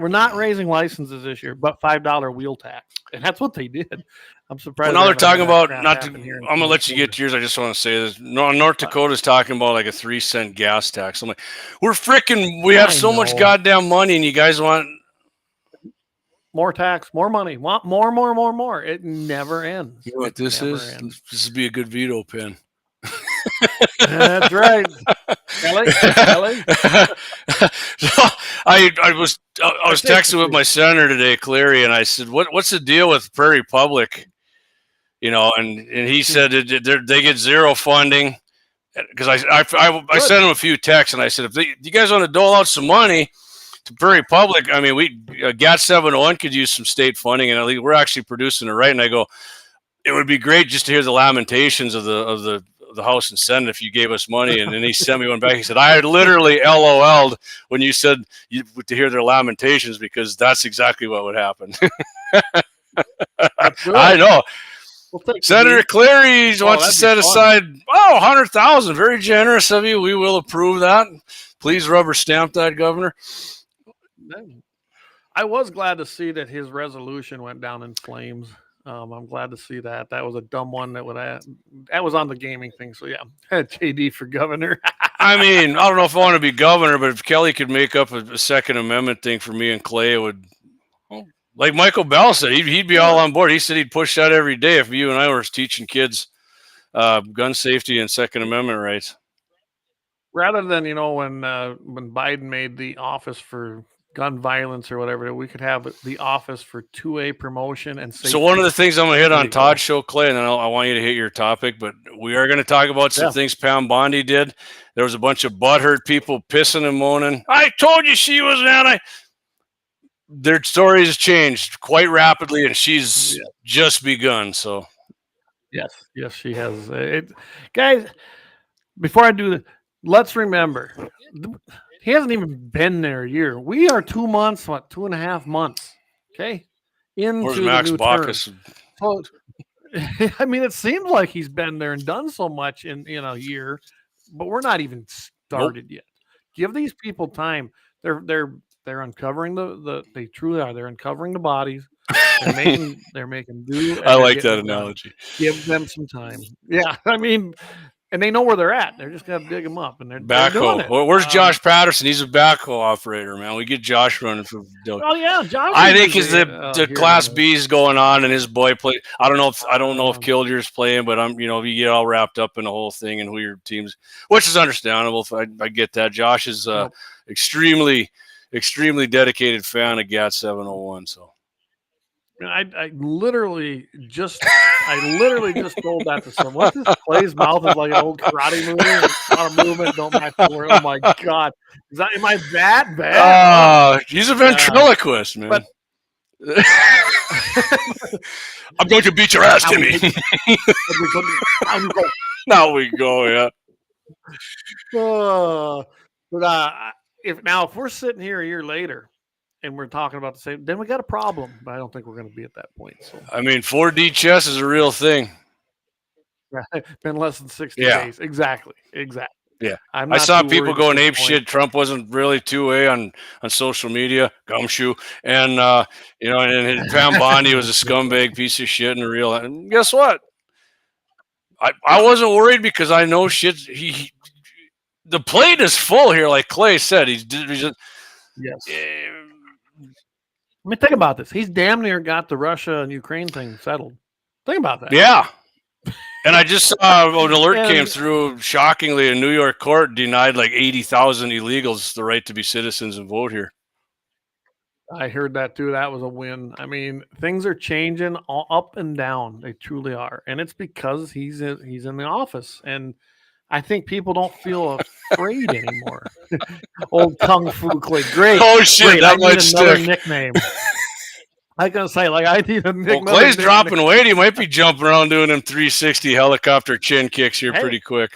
not raising licenses this year, but $5 wheel tax. And that's what they did. I'm surprised. Well, now they're talking about I'm going to let you get to yours. I just want to say this. North Dakota's talking about like a 3-cent gas tax. I'm like, we have so much goddamn money and you guys want more tax, more money, want more. It never ends. You know what this is? Ends. This would be a good veto pin. That's right. Kelly. So I was texting with my senator today, Cleary, and I said, "What's the deal with Prairie Public?" And he said they get zero funding because I sent him a few texts and I said, if you guys want to dole out some money to Prairie Public, I mean, GAT701 could use some state funding, and we're actually producing it right. And I go, it would be great just to hear the lamentations of the the House and Senate if you gave us money. And then he sent me one back. He said, I literally LOL'd when you said to hear their lamentations, because that's exactly what would happen. I know. Senator Cleary wants to set aside, 100,000. Very generous of you. We will approve that. Please rubber stamp that, Governor. I was glad to see that his resolution went down in flames. I'm glad to see that. That was a dumb one that was on the gaming thing. So yeah, JD for governor. I mean, I don't know if I want to be governor, but if Kelly could make up a Second Amendment thing for me and Clay, it would. Like Michael Bell said, he'd be all on board. He said he'd push that every day if you and I were teaching kids gun safety and Second Amendment rights. Rather than, when Biden made the office for gun violence or whatever, we could have the office for 2A promotion and safety. So one of the things I'm going to hit on Todd's show, Clay, and then I want you to hit your topic, but we are going to talk about some things Pam Bondi did. There was a bunch of butthurt people pissing and moaning. I told you she was anti. Their story has changed quite rapidly, and she's just begun. So, yes, she has. Guys, before I do this, let's remember, he hasn't even been there a year. We are 2 months, 2.5 months, okay, into where's the Max new Baucus? term. So, I mean, it seems like he's been there and done so much in a year, but we're not even started yet. Give these people time. They're uncovering they truly are. They're uncovering the bodies. They're making do. I like that analogy. Give them some time. Yeah, I mean, and they know where they're at. They're just gonna dig them up, and they're doing it. Where's Josh Patterson? He's a backhoe operator, man. We get Josh running for. Oh yeah, Josh. I think the Class B's going on, and his boy play. I don't know if Kildear's playing, but you get all wrapped up in the whole thing and who your teams, which is understandable. I get that. Josh is extremely dedicated fan of GAT-701. So I literally just told that to someone. What's this? Clay's mouth is like an old karate movie. A lot of movement, don't match the word. Oh my god, am I that bad? He's a ventriloquist, man. But, I'm going to beat your ass, Timmy. Now we go, yeah. If we're sitting here a year later and we're talking about the same, then we got a problem. But I don't think we're going to be at that point. So I mean, 4D chess is a real thing. Been less than 60 days. Exactly. Yeah, I saw people going ape shit. Trump wasn't really 2A on social media, gumshoe, and and Pam Bondi was a scumbag piece of shit and a real. And guess what? I wasn't worried because I know shit. The plate is full here, like Clay said. He's just yes. I mean, think about this. He's damn near got the Russia and Ukraine thing settled. Think about that. Yeah. And I just saw an alert came through. Shockingly, a New York court denied like 80,000 illegals the right to be citizens and vote here. I heard that too. That was a win. I mean, things are changing all up and down. They truly are, and it's because he's in the office. And I think people don't feel afraid anymore. Old Kung Fu Clay. Great. Oh shit, great. that might stick. Nickname. I gotta say, I need a nickname. Well, Clay's dropping weight. He might be jumping around doing them 360 helicopter chin kicks here pretty quick.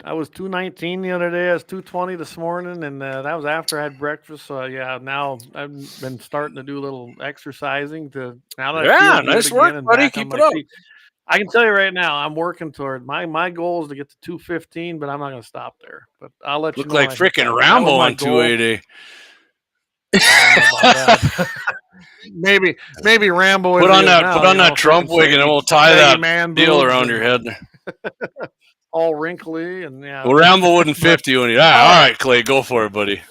I was 219 the other day. I was 220 this morning, and that was after I had breakfast. So now I've been starting to do a little exercising to now that I feel nice work, buddy. Keep it up. Feet. I can tell you right now, I'm working toward my goal is to get to 215, but I'm not going to stop there. But I'll let you know. Look like freaking Rambo on 280. maybe Rambo. Put on that Trump wig, and then we'll tie that deal around your head. All wrinkly and Well, Rambo wouldn't 50 when he. All right, Clay, go for it, buddy.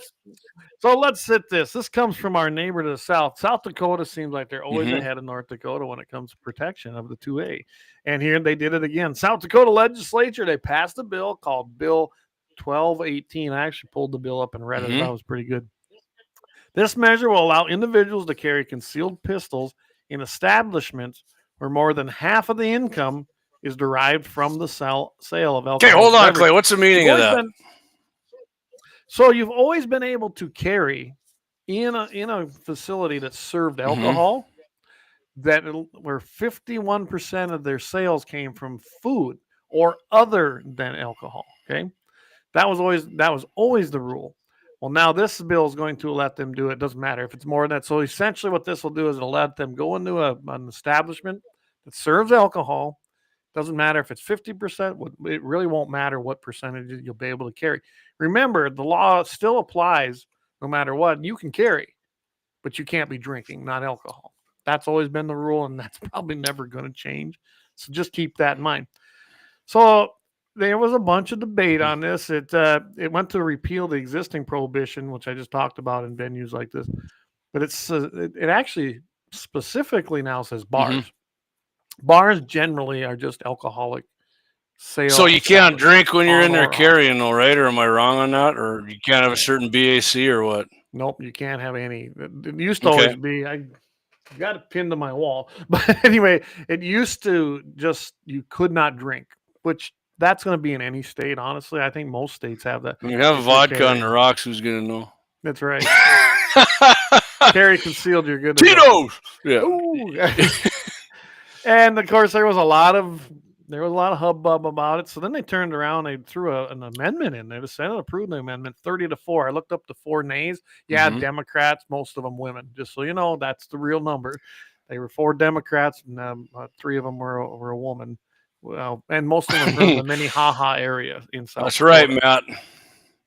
So let's sit this. This comes from our neighbor to the south. South Dakota seems like they're always ahead of North Dakota when it comes to protection of the 2A. And here they did it again. South Dakota legislature, they passed a bill called Bill 1218. I actually pulled the bill up and read it. That was pretty good. This measure will allow individuals to carry concealed pistols in establishments where more than half of the income is derived from the sale of alcohol. Okay, hold on, Clay. What's the meaning of that? So you've always been able to carry in a facility that served alcohol where 51% of their sales came from food. or other than alcohol. Okay, that was always the rule. Well, now this bill is going to let them do it. Doesn't matter if it's more than that. So essentially, what this will do is it'll let them go into an establishment that serves alcohol. Doesn't matter if it's 50%. It really won't matter what percentage you'll be able to carry. Remember, the law still applies no matter what. You can carry, but you can't be drinking, not alcohol. That's always been the rule, and that's probably never going to change. So just keep that in mind. So there was a bunch of debate on this. It went to repeal the existing prohibition, which I just talked about in venues like this. But it actually specifically now says bars. Mm-hmm. Bars generally are just alcoholic sales. So you can't drink when you're in there carrying, though, right? Or am I wrong on that? Or you can't have a certain BAC or what? Nope, you can't have any. It used to always be. I got it pinned to my wall. But anyway, it used to just you could not drink, which that's going to be in any state, honestly. I think most states have that. When you have vodka on the rocks, who's going to know? That's right. Carry concealed, you're good. Tito's! Yeah. And of course, there was a lot of hubbub about it. So then they turned around, they threw an amendment in there. The Senate approved the amendment 30-4. I looked up the 4 nays. Yeah, Democrats, most of them women. Just so you know, that's the real number. They were 4 Democrats, and 3 of them were a woman. Well, and most of them were in the Minnehaha area in South That's Dakota. right, Matt.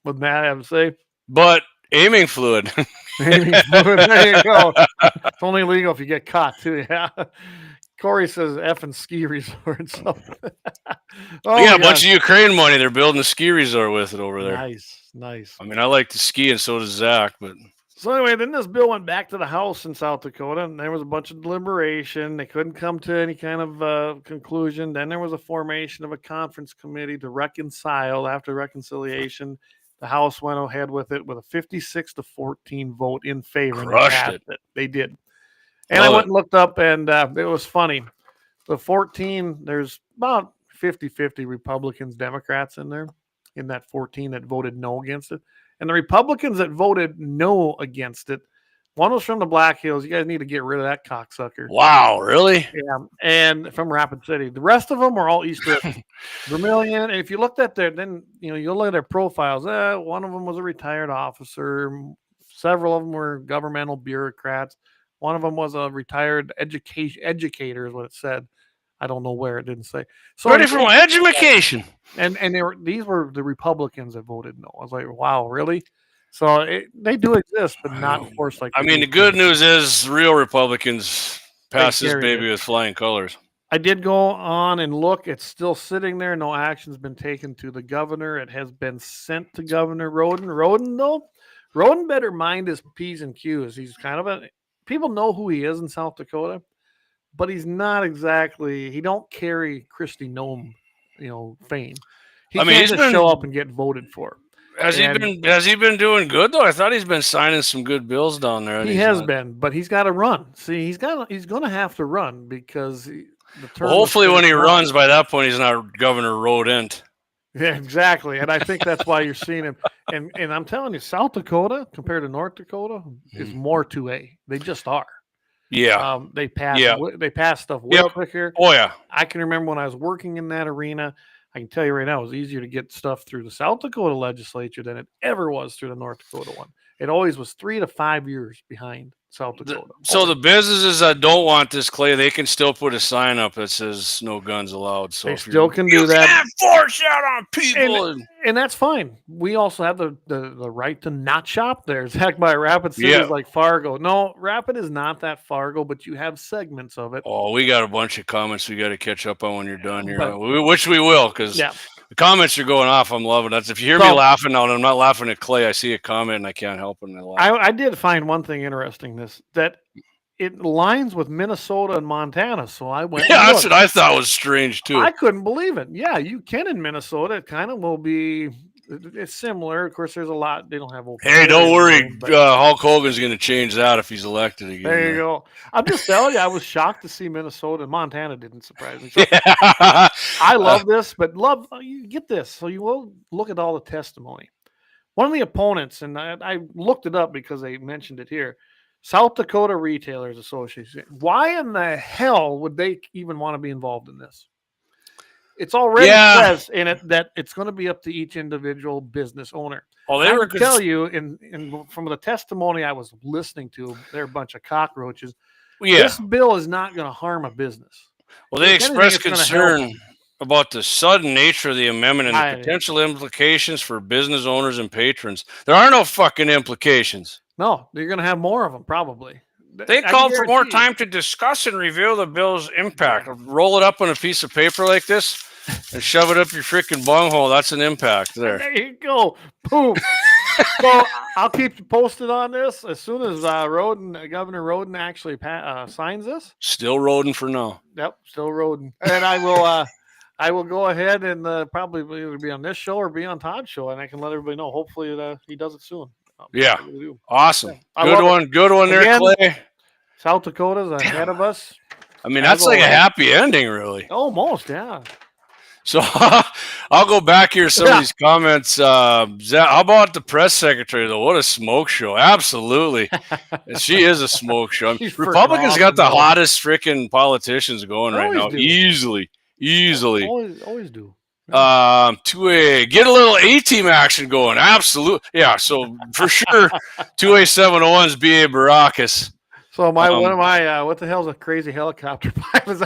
What Matt have to say? But aiming fluid. Aiming fluid. There you go. It's only legal if you get caught, too. Yeah. Corey says effing ski resort. So. A bunch of Ukraine money. They're building a ski resort with it over there. Nice. I mean, I like to ski, and so does Zach. But so anyway, then this bill went back to the House in South Dakota, and there was a bunch of deliberation. They couldn't come to any kind of conclusion. Then there was a formation of a conference committee to reconcile. After reconciliation, the House went ahead with it with a 56-14 vote in favor. Crushed it. They did. And I went and looked up, and it was funny. The 14, there's about 50-50 Republicans, Democrats in there, in that 14 that voted no against it. And the Republicans that voted no against it, one was from the Black Hills. You guys need to get rid of that cocksucker. Wow, really? Yeah, and from Rapid City. The rest of them were all East River. Vermilion. And if you looked at then you'll look at their profiles. One of them was a retired officer. Several of them were governmental bureaucrats. One of them was a retired educator, is what it said. I don't know where, it didn't say. So ready for my education. And these were the Republicans that voted no. I was like, wow, really? So they do exist, but not, of course, like. I mean, the good news is real Republicans pass this baby with flying colors. I did go on and look. It's still sitting there. No action's been taken to the governor. It has been sent to Governor Roden. Roden better mind his P's and Q's. He's kind of people know who he is in South Dakota, but he's not exactly. He don't carry Kristi Noem, fame. He can't just show up and get voted for. Has he been doing good though? I thought he's been signing some good bills down there. He has been, but he's got to run. See, he's going to have to run because hopefully when he runs, by that point he's not Governor Rodent. Yeah, exactly. And I think that's why you're seeing him. And I'm telling you, South Dakota compared to North Dakota is more 2A. They just are. Yeah. They pass stuff way quicker. Oh yeah. I can remember when I was working in that arena. I can tell you right now, it was easier to get stuff through the South Dakota legislature than it ever was through the North Dakota one. It always was 3 to 5 years behind South Dakota. So the businesses that don't want this, Clay, they can still put a sign up that says no guns allowed. So they still can do that. You can't force that on people. And that's fine. We also have the right to not shop there. Zach, by Rapid City is like Fargo. No, Rapid is not that Fargo, but you have segments of it. Oh, we got a bunch of comments we got to catch up on when you're done here, which we will, because the comments are going off. I'm loving it. If you hear me laughing now, and I'm not laughing at Clay, I see a comment and I can't help it. I did find one thing interesting, that it lines with Minnesota and Montana. So I went. Yeah, that's what I thought was strange too. I couldn't believe it. Yeah, you can in Minnesota. It kind of will be. It's similar. Of course, there's a lot. They don't have. Hey, don't worry. Hulk Hogan's going to change that if he's elected again. There you go. I'm just telling you, I was shocked to see Minnesota. Montana didn't surprise me. So I love this, but you get this. So you will look at all the testimony. One of the opponents, and I looked it up because they mentioned it here, South Dakota Retailers Association. Why in the hell would they even want to be involved in this? It's already says in it that it's going to be up to each individual business owner. Oh, I can tell you, in from the testimony I was listening to, they're a bunch of cockroaches. Yeah. This bill is not going to harm a business. Well, they expressed concern about the sudden nature of the amendment and the potential implications for business owners and patrons. There are no fucking implications. No, you're going to have more of them, probably. They called for more time to discuss and review the bill's impact. Roll it up on a piece of paper like this and shove it up your freaking bunghole. That's an impact there. There you go. Boom. So I'll keep you posted on this as soon as Governor Roden actually signs this. Still Roden for now. Yep, still Roden. And I will go ahead and probably either be on this show or be on Todd's show, and I can let everybody know. Hopefully he does it soon. Yeah. Awesome. Good one there, again, Clay. South Dakota's ahead of us. I mean, that's like a happy ending, really. Almost, yeah. So I'll go back here to some of these comments. How about the press secretary, though? What a smoke show. Absolutely. She is a smoke show. Republicans got the hottest freaking politicians going right now. Easily. Always do. 2A, get a little A-team action going. Absolutely. Yeah, so for sure, 2A701's B.A. Baracus. So what the hell's a crazy helicopter pilot?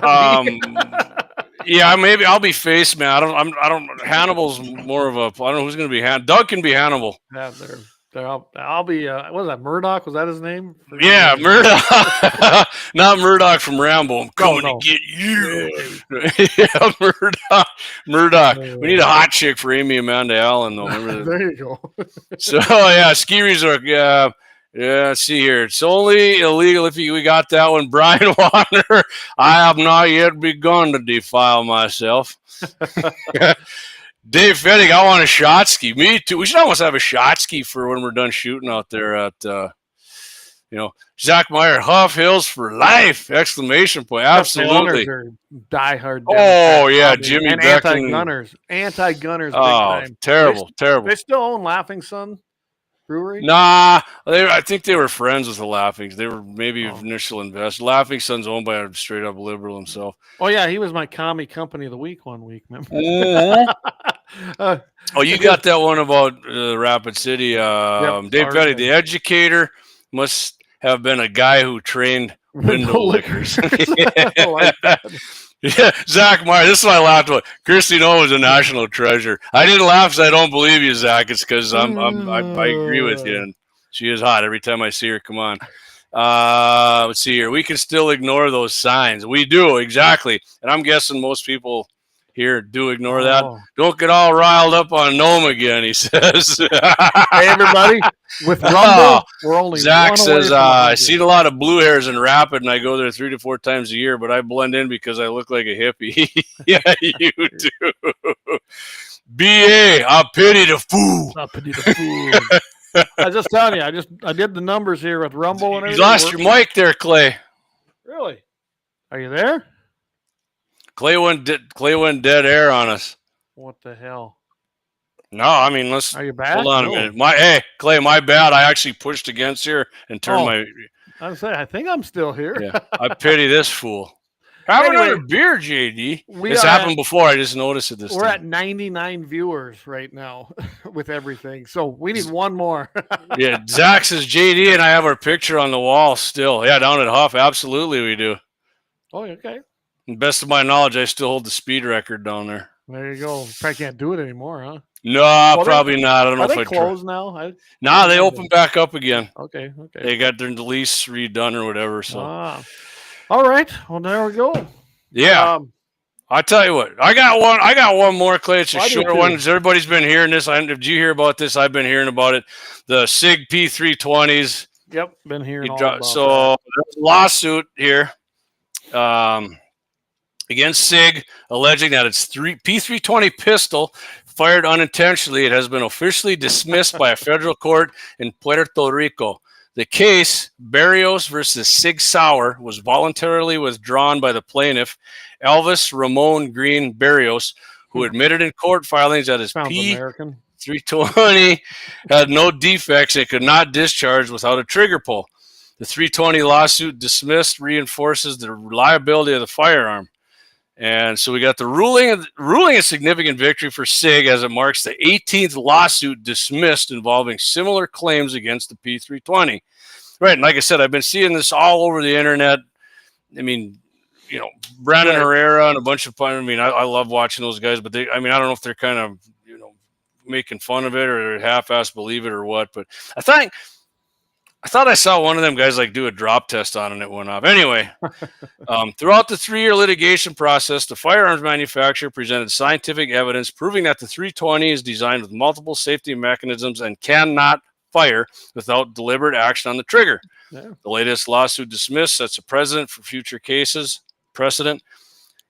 Yeah, maybe I'll be face man. I don't. Hannibal's more of a. I don't know who's going to be Doug can be Hannibal. Yeah, I'll be. What was that? Murdoch? Was that his name? Yeah, Murdoch. Not Murdoch from Rambo. I'm coming to get you. Yeah, Murdoch. We need a hot chick for Amy Amanda Allen, though. There you go. So yeah, ski resort. Yeah. Let's see here. It's only illegal if we got that one. Brian Warner, I have not yet begun to defile myself. Dave Fettig, I want a shot ski. Me too. We should almost have a shot ski for when we're done shooting out there at, Zach Meyer, Huff Hills for life! Exclamation point. Absolutely. Diehard. Oh, yeah. Jimmy and Beckton. Anti-gunners. Oh, big time. terrible. They still own Laughing Sun Brewery? Nah, I think they were friends with the Laughings. They were maybe initial investors. Laughing Son's owned by a straight up liberal himself. Oh yeah, he was my commie company of the week one week. Remember? You got that one about Rapid City. Dave Petty, the educator, must have been a guy who trained window lickers. Yeah, Zach Meyer. This is what I laughed about. Christy Noah is a national treasure. I didn't laugh because I don't believe you, Zach. It's because I agree with you, and she is hot every time I see her. Come on. Let's see here. We can still ignore those signs. We do, exactly. And I'm guessing most people here do ignore that. Don't get all riled up on Nome again, he says. Hey, everybody. With Rumble, we're only Zach says, I see a lot of blue hairs in Rapid, and I go there 3 to 4 times a year, but I blend in because I look like a hippie. Yeah, you do. B.A., I pity the fool. I just telling you, I did the numbers here with Rumble and everything. You lost your mic there, Clay. Really? Are you there? Clay went dead air on us. What the hell? No, I mean, Are you back? Hold on a minute. Clay, my bad. I actually pushed against here and turned my. I think I'm still here. Yeah, I pity this fool. Have another beer, JD. It's happened before. I just noticed it this time. We're at 99 viewers right now with everything. So we need one more. Yeah, Zach says JD and I have our picture on the wall still. Yeah, down at Huff. Absolutely, we do. Oh, okay. And best of my knowledge, I still hold the speed record down there. There you go. Probably can't do it anymore, huh? No, probably not. I don't know if I closed now. They opened back up again. Okay. They got their lease redone or whatever. So, all right. Well, there we go. Yeah. I tell you what, I got one more, Clay. It's a short one. Everybody's been hearing this. Did you hear about this? I've been hearing about it. The SIG P320s. Yep, been hearing all about that. There's a lawsuit here. Against SIG, alleging that its P320 pistol fired unintentionally. It has been officially dismissed by a federal court in Puerto Rico. The case, Barrios versus Sig Sauer, was voluntarily withdrawn by the plaintiff, Elvis Ramon Green Barrios, who admitted in court filings that his P320 had no defects and could not discharge without a trigger pull. The 320 lawsuit dismissed reinforces the reliability of the firearm. And so we got the ruling a significant victory for SIG as it marks the 18th lawsuit dismissed involving similar claims against the P320. Right, and like I said, I've been seeing this all over the internet. I mean, Brandon Herrera and a bunch of fun. I mean, I love watching those guys, but I don't know if they're kind of, making fun of it or half-ass believe it or what. But I thought I saw one of them guys do a drop test on it and it went off. Anyway, throughout the 3-year litigation process, the firearms manufacturer presented scientific evidence proving that the 320 is designed with multiple safety mechanisms and cannot fire without deliberate action on the trigger. Yeah. The latest lawsuit dismissed sets a precedent for future cases.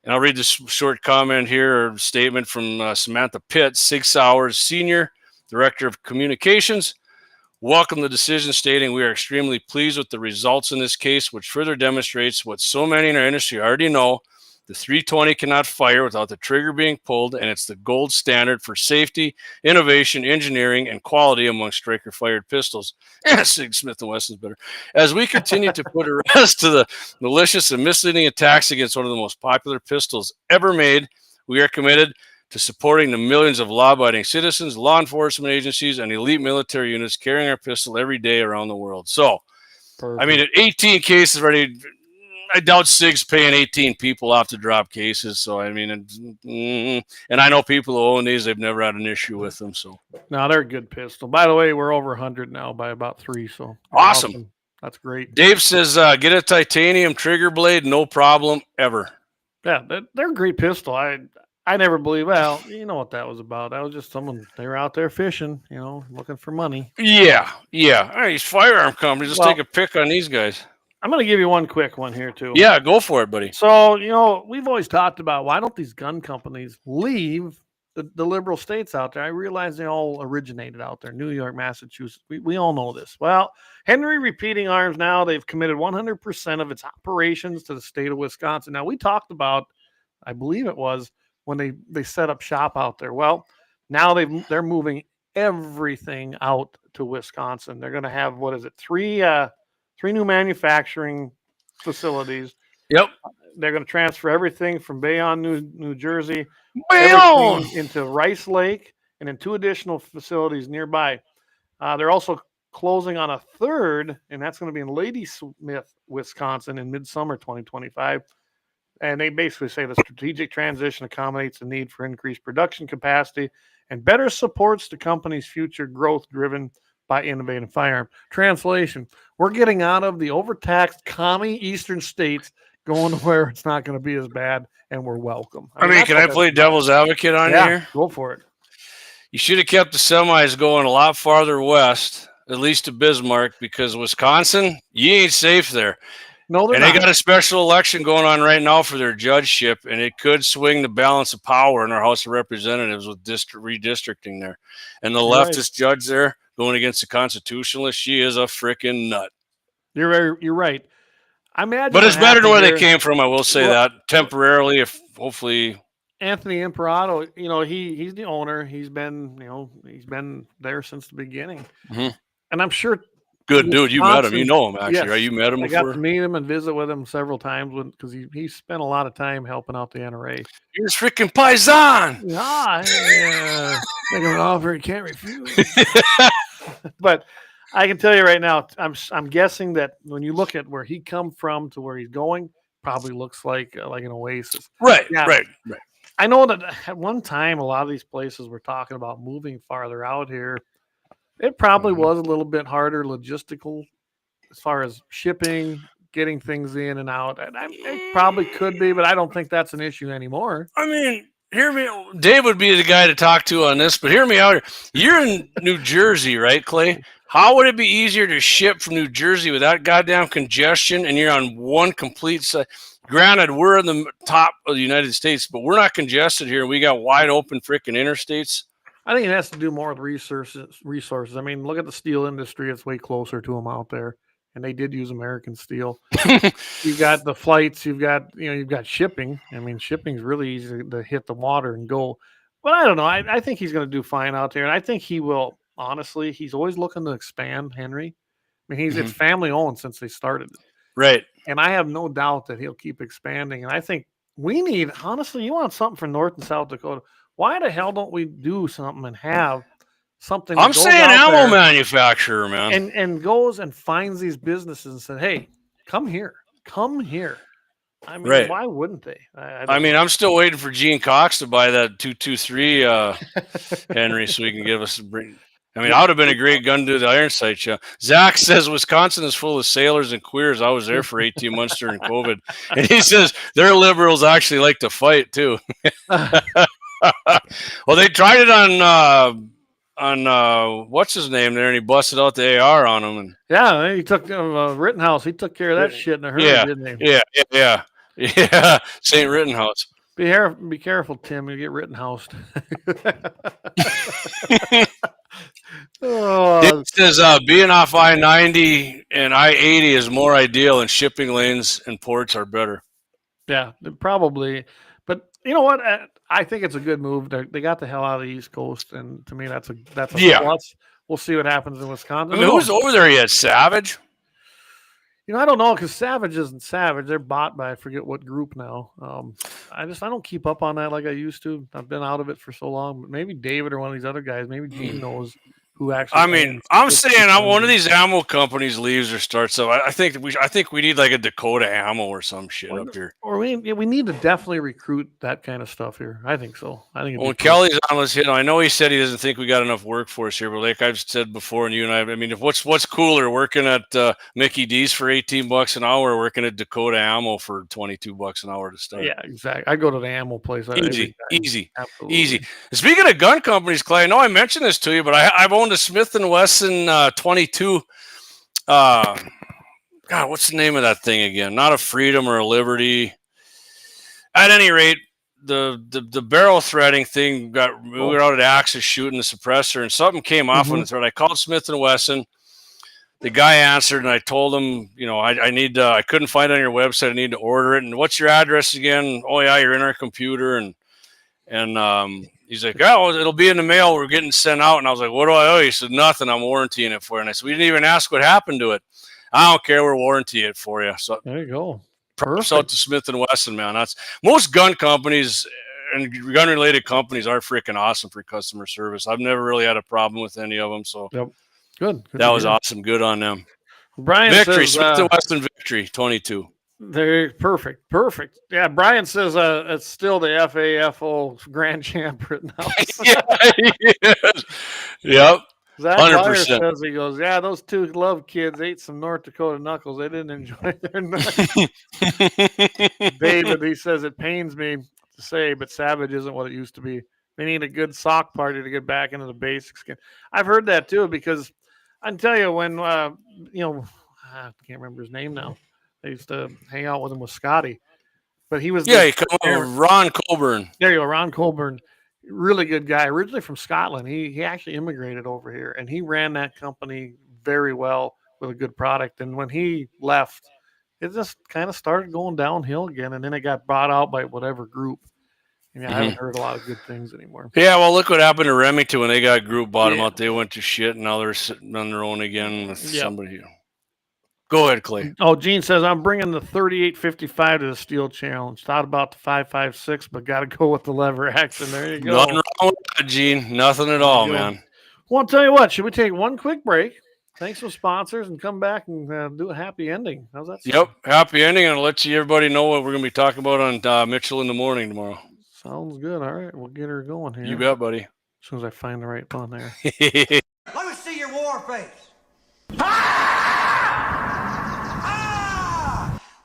And I'll read this short comment here, or statement from Samantha Pitt, 6 Hours Senior Director of Communications. Welcome the decision, stating we are extremely pleased with the results in this case, which further demonstrates what so many in our industry already know. The 320 cannot fire without the trigger being pulled, and it's the gold standard for safety, innovation, engineering, and quality among striker-fired pistols. Sig Smith & Wesson's better. As we continue to put a rest to the malicious and misleading attacks against one of the most popular pistols ever made, we are committed to supporting the millions of law-abiding citizens, law enforcement agencies, and elite military units carrying our pistol every day around the world. So, perfect. At 18 cases already, I doubt SIG's paying 18 people off to drop cases. So, and I know people who own these, they've never had an issue with them. So, no, they're a good pistol. By the way, we're over 100 now by about 3. So, awesome. That's great. Dave says, get a titanium trigger blade, no problem ever. Yeah, they're a great pistol. I never believe, well, you know what that was about. That was just someone, they were out there fishing, looking for money. Yeah. All right, these firearm companies, let's take a pick on these guys. I'm going to give you one quick one here, too. Yeah, go for it, buddy. So, we've always talked about, why don't these gun companies leave the liberal states out there? I realize they all originated out there, New York, Massachusetts. We all know this. Well, Henry Repeating Arms now, they've committed 100% of its operations to the state of Wisconsin. Now, we talked about, I believe it was, when they set up shop out there. Well, now they're moving everything out to Wisconsin. They're going to have, 3 new manufacturing facilities. Yep. They're going to transfer everything from Bayonne, New Jersey, into Rice Lake, and then 2 additional facilities nearby. They're also closing on a 3rd, and that's going to be in Ladysmith, Wisconsin, in midsummer 2025. And they basically say the strategic transition accommodates the need for increased production capacity and better supports the company's future growth driven by innovative firearm. Translation, we're getting out of the overtaxed commie eastern states, going to where it's not going to be as bad, and we're welcome. I mean can I play devil's advocate on here? Go for it. You should have kept the semis going a lot farther west, at least to Bismarck, because Wisconsin, you ain't safe there. No, they're not. They got a special election going on right now for their judgeship, and it could swing the balance of power in our House of Representatives with redistricting there. And the leftist judge there going against the constitutionalist, she is a freaking nut. You're right. I imagine, but it's better than where they came from. I will say that temporarily, if hopefully. Anthony Imperato, he's the owner. He's been there since the beginning, and I'm sure. Good dude, you met him. You know him, actually, yes, right? You met him before? I got to meet him and visit with him several times because he spent a lot of time helping out the NRA. You're freaking paisan. Make him an offer he can't refuse. But I can tell you right now, I'm guessing that when you look at where he come from to where he's going, probably looks like an oasis. Right. I know that at one time, a lot of these places were talking about moving farther out here. It probably was a little bit harder logistical as far as shipping, getting things in and out. And it probably could be, but I don't think that's an issue anymore. I mean, hear me. Dave would be the guy to talk to on this, but hear me out here. You're in New Jersey, right, Clay? How would it be easier to ship from New Jersey without goddamn congestion and you're on one complete side? Granted, we're in the top of the United States, but we're not congested here. We got wide open freaking interstates. I think it has to do more with resources. I mean, look at the steel industry. It's way closer to them out there. And they did use American steel. You've got the flights. You've got shipping. I mean, shipping's really easy to hit the water and go. But I don't know. I think he's going to do fine out there. And I think he will, honestly, he's always looking to expand, Henry. I mean, it's family owned since they started it. Right. And I have no doubt that he'll keep expanding. And I think we need, honestly, you want something for North and South Dakota. Why the hell don't we do something and have something? I'm saying ammo manufacturer, man. And goes and finds these businesses and said, hey, come here. I mean, why wouldn't they? I mean, I'm still waiting for Gene Cox to buy that 223 Henry so he can give us a bring. I mean, I would have been a great gun to do the iron sight show. Zach says Wisconsin is full of sailors and queers. I was there for 18 months during COVID. And he says their liberals actually like to fight, too. Well, they tried it on what's his name there, and he busted out the AR on him. And yeah, he took Rittenhouse. He took care of that shit in a hurry, didn't he? Yeah. St. Rittenhouse. Be careful, Tim. You get Rittenhoused. It says being off I-90 and I-80 is more ideal, and shipping lanes and ports are better. Yeah, probably. But you know what? I think it's a good move. They got the hell out of the East Coast, and to me, that's a plus. We'll see what happens in Wisconsin. I mean, who's over there yet? Savage? You know, I don't know, because Savage isn't Savage. They're bought by I forget what group now. I don't keep up on that like I used to. I've been out of it for so long. But maybe David or one of these other guys, maybe Gene knows who actually. I mean, I'm saying one of these ammo companies leaves or starts up. I think we need like a Dakota ammo or some shit up here. Or we need to definitely recruit that kind of stuff here. I think so. I think. When Kelly's on, let's hit. I know he said he doesn't think we got enough workforce here, but like I've said before, and you and I mean, what's cooler, working at Mickey D's for $18 an hour, or working at Dakota Ammo for $22 an hour to start? Yeah, exactly. I go to the ammo place. Easy. Speaking of gun companies, Clay, I know I mentioned this to you, but I've owned a Smith & Wesson 22. God, what's the name of that thing again? Not a Freedom or a Liberty. At any rate, the barrel threading thing we were out at Axis shooting the suppressor, and something came off on the thread. I called Smith & Wesson. The guy answered, and I told him, I couldn't find it on your website. I need to order it. And what's your address again? Oh yeah, you're in our computer. And he's like, oh, it'll be in the mail. We're getting sent out. And I was like, what do I owe you? He said, nothing. I'm warrantying it for you. And I said, we didn't even ask what happened to it. I don't care. We're warrantying it for you. So there you go. Perfect. Out to Smith & Wesson, man. That's most gun companies and gun-related companies are freaking awesome for customer service. I've never really had a problem with any of them. So Good. That was awesome. Good on them. Brian Victory, says, Smith & Wesson Victory, 22. They're perfect. Yeah, Brian says it's still the FAFO Grand Champ Rittenhouse. Yes. Yep. Zach 100%. Says, he goes, yeah, those two love kids ate some North Dakota knuckles. They didn't enjoy their nuts. David, he says, it pains me to say, but Savage isn't what it used to be. They need a good sock party to get back into the basics. I've heard that too, because I can tell you when, I can't remember his name now. I used to hang out with him with Scotty, but he was Ron Colburn. There you go, Ron Colburn, really good guy. Originally from Scotland, he actually immigrated over here, and he ran that company very well with a good product. And when he left, it just kind of started going downhill again, and then it got bought out by whatever group. I haven't heard a lot of good things anymore. Yeah, well, look what happened to Remington when they got group bottom out. They went to shit, and now they're sitting on their own again with somebody. Go ahead, Clay. Oh, Gene says, I'm bringing the 3855 to the Steel Challenge. Thought about the 5.56, but got to go with the lever action. There you go. Nothing wrong with that, Gene. Nothing at all, man. Well, I'll tell you what. Should we take one quick break? Thanks to sponsors and come back and do a happy ending. How's that sound? Yep, happy ending. And I'll let everybody know what we're going to be talking about on Mitchell in the Morning tomorrow. Sounds good. All right, we'll get her going here. You bet, buddy. As soon as I find the right one there. Let me see your war face.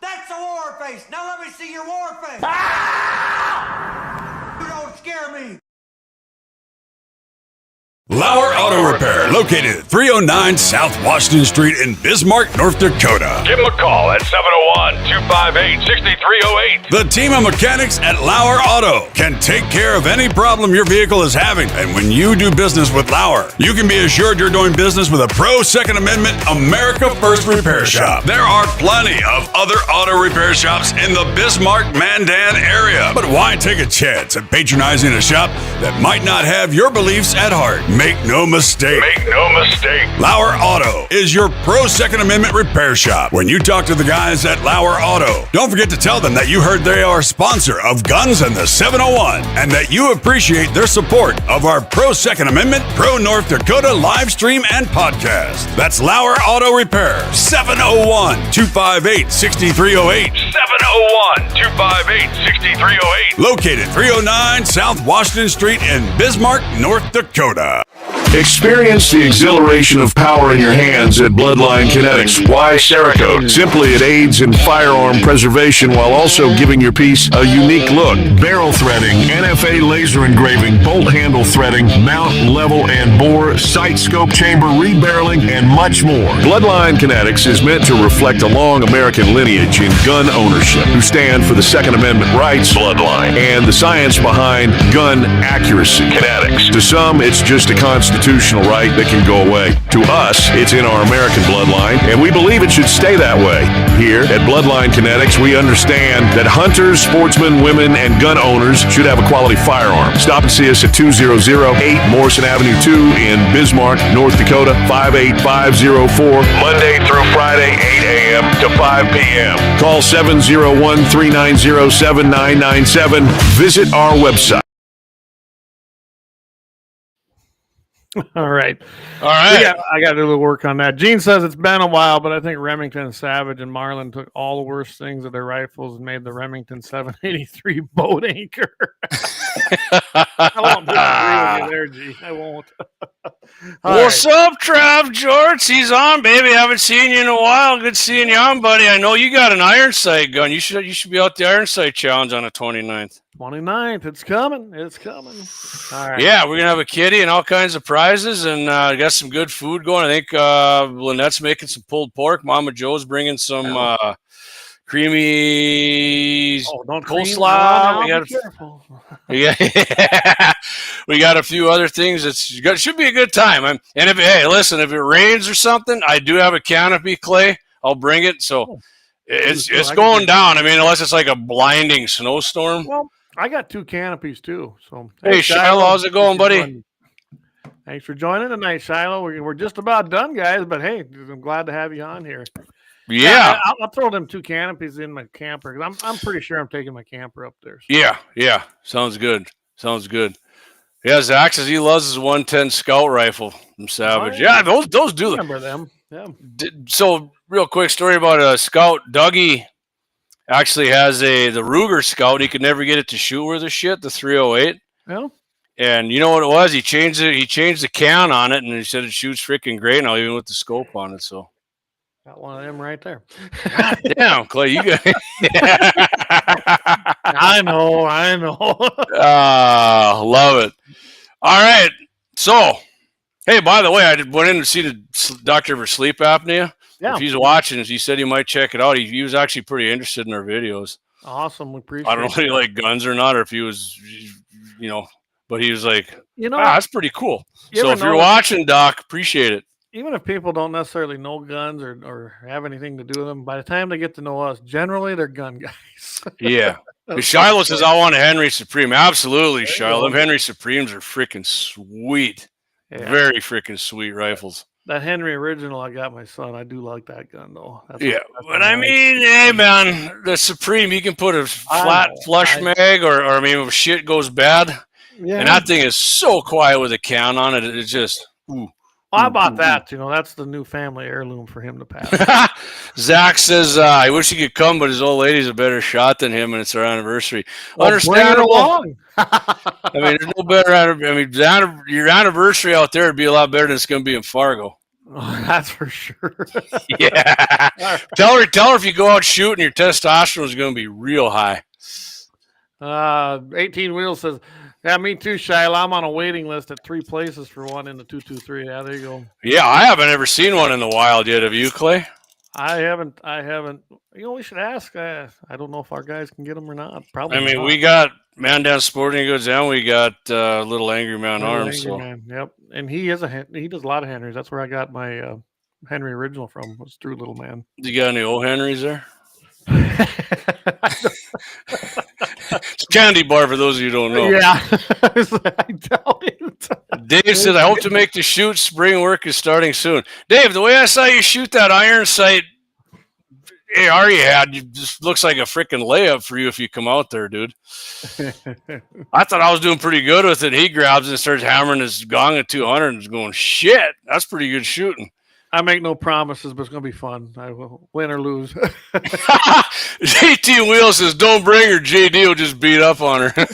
That's a war face. Now let me see your war face. You don't scare me. Lauer Auto Repair, located at 309 South Washington Street in Bismarck, North Dakota. Give them a call at 701-258-6308. The team of mechanics at Lauer Auto can take care of any problem your vehicle is having. And when you do business with Lauer, you can be assured you're doing business with a pro Second Amendment America First repair shop. There are plenty of other auto repair shops in the Bismarck-Mandan area. But why take a chance at patronizing a shop that might not have your beliefs at heart? Make no mistake. make no mistake. Lauer Auto is your pro Second Amendment repair shop. When you talk to the guys at Lauer Auto, don't forget to tell them that you heard they are a sponsor of Guns and the 701 and that you appreciate their support of our pro Second Amendment, pro North Dakota live stream and podcast. That's Lauer Auto Repair, 701-258-6308. 701-258-6308. Located 309 South Washington Street in Bismarck, North Dakota. Experience the exhilaration of power in your hands at Bloodline Kinetics. Why Cerakote? Simply, it aids in firearm preservation while also giving your piece a unique look. Barrel threading, NFA laser engraving, bolt handle threading, mount, level, and bore, sight scope chamber rebarreling, and much more. Bloodline Kinetics is meant to reflect a long American lineage in gun ownership, who stand for the Second Amendment rights, Bloodline, and the science behind gun accuracy, Kinetics. To some, it's just a constitutional right that can go away. To us, it's in our American bloodline, and we believe it should stay that way. Here at Bloodline Kinetics, we understand that hunters, sportsmen, women, and gun owners should have a quality firearm. Stop and see us at 2008 Morrison Avenue 2 in Bismarck, North Dakota, 58504, Monday through Friday, 8 a.m. to 5 p.m. Call 701-390-7997. Visit our website. All right. Yeah, I got to do a little work on that. Gene says it's been a while, but I think Remington, Savage, and Marlin took all the worst things of their rifles and made the Remington 783 boat anchor. I won't disagree with you there, Gene. I won't. What's up, Trav George? He's on, baby. Haven't seen you in a while. Good seeing you on, buddy. I know you got an iron sight gun. You should be out the iron sight challenge on the 29th. 29th. It's coming. It's coming. All right. Yeah, we're going to have a kitty and all kinds of prizes, and got some good food going. I think Lynette's making some pulled pork. Mama Joe's bringing some creamy coleslaw. We got a few other things. It should be a good time. And if it rains or something, I do have a canopy, Clay. I'll bring it. So it's going down. I mean, unless it's like a blinding snowstorm. Well, I got 2 canopies too. So hey, Shiloh, how's it going, buddy? Thanks for joining tonight, Shiloh. We're just about done, guys. But hey, I'm glad to have you on here. Yeah, I'll throw them 2 canopies in my camper because I'm pretty sure I'm taking my camper up there. So. Yeah, sounds good. Yeah, Zach says he loves his 110 Scout rifle from Savage. Oh, yeah, those do. Remember them? Yeah. So, real quick story about a Scout. Dougie actually has the Ruger Scout. He could never get it to shoot worth a shit. The 308. Yeah. And you know what it was? He changed it. He changed the can on it, and he said it shoots freaking great now, even with the scope on it. So. Got one of them right there. Damn, Clay, you got. I know. Love it. All right. So, hey, by the way, I went in to see the doctor for sleep apnea. Yeah. If he's watching, he said he might check it out. He was actually pretty interested in our videos. Awesome. We appreciate it. I don't know if he liked guns or not, or if he was, but he was like, that's pretty cool. So if you're watching, Doc, appreciate it. Even if people don't necessarily know guns or have anything to do with them, by the time they get to know us, generally they're gun guys. Yeah. Shiloh says, I want a Henry Supreme. Absolutely, Shiloh. Them Henry Supremes are freaking sweet. Yeah. Very freaking sweet rifles. That Henry original I got my son. I do like that gun, though. But I mean, hey, man, the Supreme, you can put a flat flush mag or if shit goes bad. Yeah. And that thing is so quiet with a can on it. It's just, ooh. Well, I bought that. That's the new family heirloom for him to pass. Zach says, I wish he could come, but his old lady's a better shot than him, and it's our anniversary. Well, understandable. I mean, there's no better. Your anniversary out there would be a lot better than it's going to be in Fargo. Oh, that's for sure. Yeah. Tell her if you go out shooting, your testosterone is going to be real high. 18 Wheels says, yeah, me too, Shiloh. I'm on a waiting list at 3 places for one in the 223. Yeah, there you go. Yeah, I haven't ever seen one in the wild yet. Have you, Clay? I haven't. We should ask. I don't know if our guys can get them or not. Probably. I mean, not. We got Man Down Sporting Goods, and we got Little Angry Man Arms. Man. Yep, and he does a lot of Henrys. That's where I got my Henry original from. Was through Little Man. You got any old Henrys there? It's candy bar for those of you who don't know. Yeah, I doubt it. Dave said, I hope to make the shoot. Spring work is starting soon. Dave, the way I saw you shoot that iron sight AR you had, it just looks like a freaking layup for you if you come out there, dude. I thought I was doing pretty good with it. He grabs it and starts hammering his gong at 200 and is going, shit, that's pretty good shooting. I make no promises, but it's going to be fun. I will win or lose. JT Wheel says, don't bring her. JD will just beat up on her.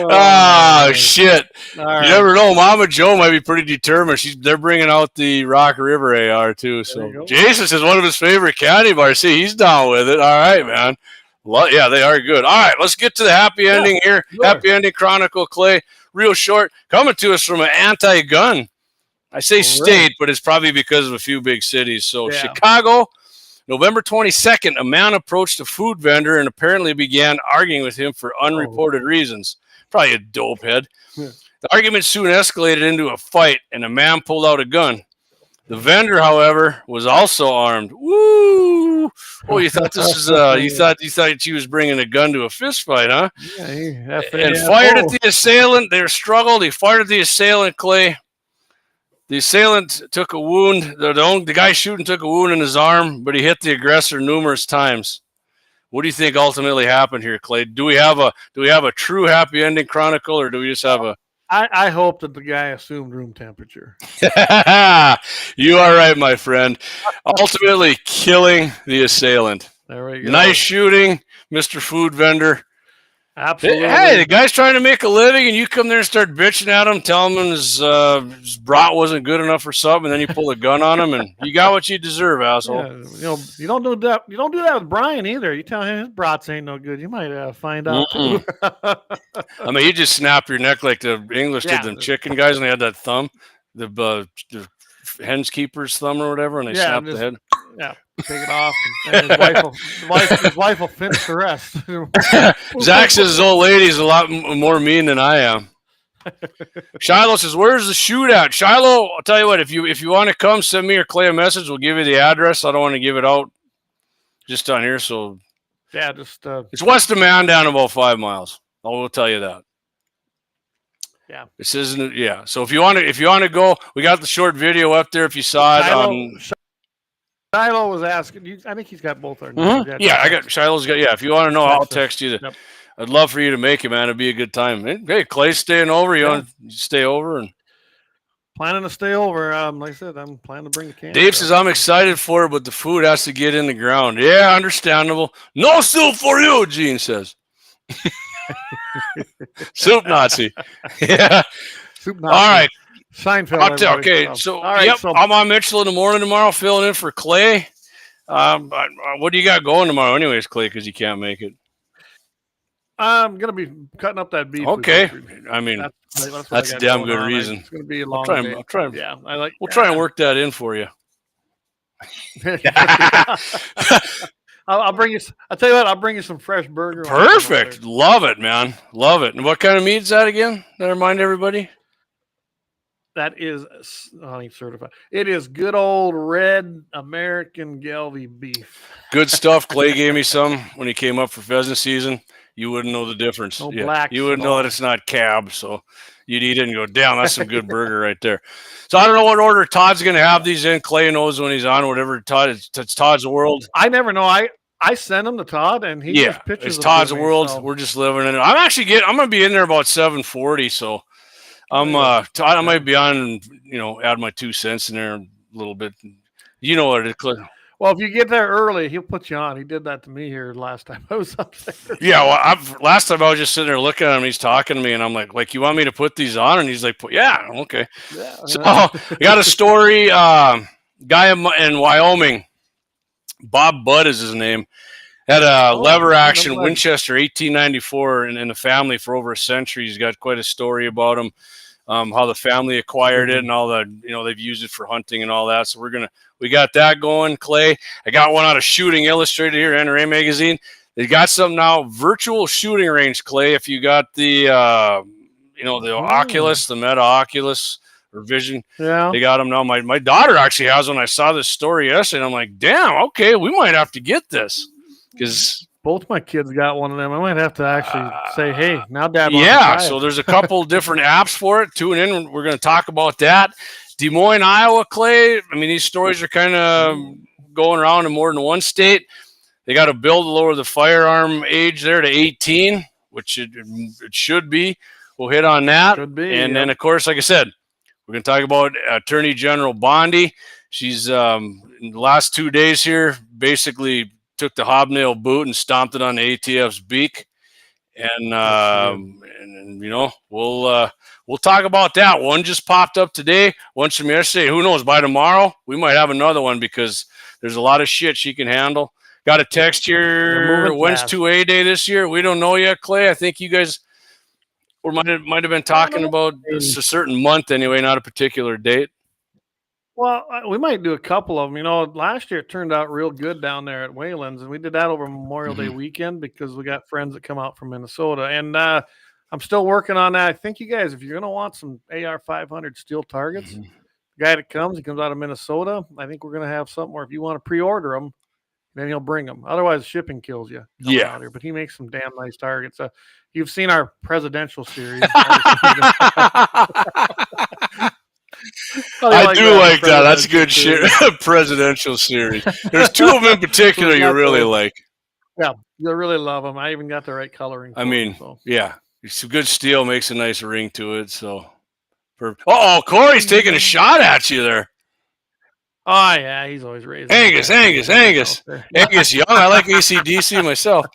Oh, shit. Right. You never know. Mama Joe might be pretty determined. They're bringing out the Rock River AR, too. So Jason says one of his favorite candy bars. See, he's down with it. All right, man. Yeah, they are good. All right, let's get to the happy ending here. Sure. Happy ending chronicle, Clay. Real short. Coming to us from an anti-gun. I say state, but it's probably because of a few big cities. So Chicago, November 22nd, a man approached a food vendor and apparently began arguing with him for unreported reasons. Probably a dope head. Yeah. The argument soon escalated into a fight, and a man pulled out a gun. The vendor, however, was also armed. Woo! Oh, you thought this was you thought she was bringing a gun to a fist fight, huh? Yeah, and fired at the assailant. They struggled. He fired at the assailant, Clay. The assailant took a wound. The guy shooting took a wound in his arm, but he hit the aggressor numerous times. What do you think ultimately happened here, Clay? Do we have a true happy ending chronicle, or do we just have a? I hope that the guy assumed room temperature. You are right, my friend. Ultimately killing the assailant. There we go. Nice shooting, Mr. Food Vendor. Absolutely. Hey, the guy's trying to make a living, and you come there and start bitching at him, telling him his brat wasn't good enough or something, and then you pull a gun on him, and you got what you deserve, asshole. Yeah, you don't do that. You don't do that with Brian either. You tell him his brats ain't no good. You might find out too. I mean, you just snap your neck like the English did them chicken guys, and they had that thumb, the hen's keeper's thumb or whatever, and they snapped the head. Yeah. Take it off, and his wife will finish the rest. Zach says his old lady's a lot more mean than I am. Shiloh says, "Where's the shoot at?" Shiloh, I'll tell you what. If you want to come, send me or Clay a message. We'll give you the address. I don't want to give it out just on here. So yeah, just it's west of Mandan, about 5 miles. I will tell you that. Yeah, this isn't. Yeah. So if you want to go, we got the short video up there. If you saw it. Shiloh was asking. I think he's got both our numbers. Yeah, I got Shiloh's got. Yeah, if you want to know, I'll text you. I'd love for you to make it, man. It'd be a good time. Hey, Clay's staying over. You want to stay over and planning to stay over. Like I said, I'm planning to bring the can. Dave says I'm excited for it, but the food has to get in the ground. Yeah, understandable. No soup for you, Gene says. Soup Nazi. Yeah. Soup Nazi. All right. Seinfeld. Okay, so I'm on Mitchell in the morning tomorrow, filling in for Clay. What do you got going tomorrow, anyways, Clay? Because you can't make it. I'm gonna be cutting up that beef. Okay, I mean that's a damn good reason. It's gonna be a long day. We'll try and work that in for you. I'll bring you. I'll tell you what. I'll bring you some fresh burger. Perfect. Love it, man. Love it. And what kind of meat is that again? That remind everybody. That is certified. It is good old red American Gelby beef. Good stuff. Clay gave me some when he came up for pheasant season. You wouldn't know the difference. No black. You wouldn't know that it's not cab. So you'd eat it and go, damn, that's some good burger right there. So I don't know what order Todd's going to have these in. Clay knows when he's on, whatever. Todd, it's Todd's World. I never know. I sent him to Todd, and he just pitches. It's Todd's World. So. We're just living in it. I'm going to be in there about 7:40. So Todd, I might be on, add my 2 cents in there a little bit. You know what it is. Well, if you get there early, he'll put you on. He did that to me here last time I was up there. Yeah, well, last time I was just sitting there looking at him. He's talking to me, and I'm like, you want me to put these on? And he's like, yeah, okay. Yeah, so I got a story. Guy in Wyoming, Bob Budd is his name, had a lever action Winchester 1894 in the family for over a century. He's got quite a story about him. How the family acquired it and all the, they've used it for hunting and all that. So we got that going, Clay. I got one out of Shooting Illustrated here, NRA magazine. They got some now, virtual shooting range, Clay. If you got the, the Oculus, the Meta Oculus or Vision, they got them now. My daughter actually has one. I saw this story yesterday, and I'm like, damn, okay, we might have to get this because Both my kids got one of them. I might have to actually say, hey, now Dad wants to Yeah, try so it. there's a couple different apps for it. Tune in. We're going to talk about that. Des Moines, Iowa, Clay. I mean, these stories are kind of going around in more than one state. They got a bill to lower the firearm age there to 18, which it should be. We'll hit on that. Should be, and then, of course, like I said, we're going to talk about Attorney General Bondi. She's in the last 2 days here basically took the hobnail boot and stomped it on the ATF's beak. And you know, we'll talk about that. One just popped up today, one's from yesterday. Who knows, by tomorrow we might have another one because there's a lot of shit she can handle. Got a text here. When's 2A day this year? We don't know yet, Clay. I think you guys might have been talking about a certain month anyway, not a particular date. Well, we might do a couple of them. You know, last year it turned out real good down there at Wayland's, and we did that over Memorial Day weekend because we got friends that come out from Minnesota. And I'm still working on that. I think you guys, if you're going to want some AR-500 steel targets, the guy that he comes out of Minnesota. I think we're going to have something where if you want to pre-order them, then he'll bring them. Otherwise, shipping kills you. Yeah. Out here. But he makes some damn nice targets. You've seen our presidential series. I do like that. That's good shit. Presidential series. There's two of them in particular you really like. Yeah, you really love them. I even got the right coloring. I mean, yeah, it's a good steel, makes a nice ring to it. So, Corey's taking a shot at you there. Oh yeah, he's always raising. Angus Young. I like AC/DC myself.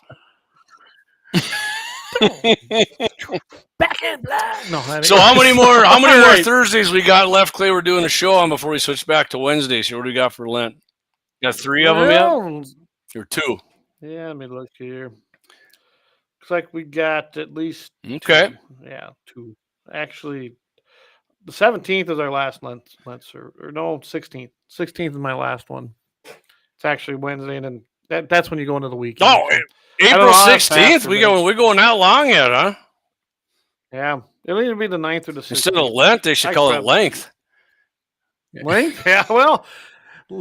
Back in black. No, so how many more Thursdays we got left, Clay? We're doing a show on before we switch back to Wednesdays. So what do we got for Lent? Got 3 of them yet? Or 2? Yeah, let me look here. Looks like we got at least 2. Yeah, 2. Actually, the 17th is our last Lent or no, 16th. 16th is my last one. It's actually Wednesday, and then that's when you go into the weekend. Oh, April 16th? We're going that long yet, huh? Yeah. It'll either be the 9th or the 16th. Instead of Lent, they should call it length. Length? Yeah, well,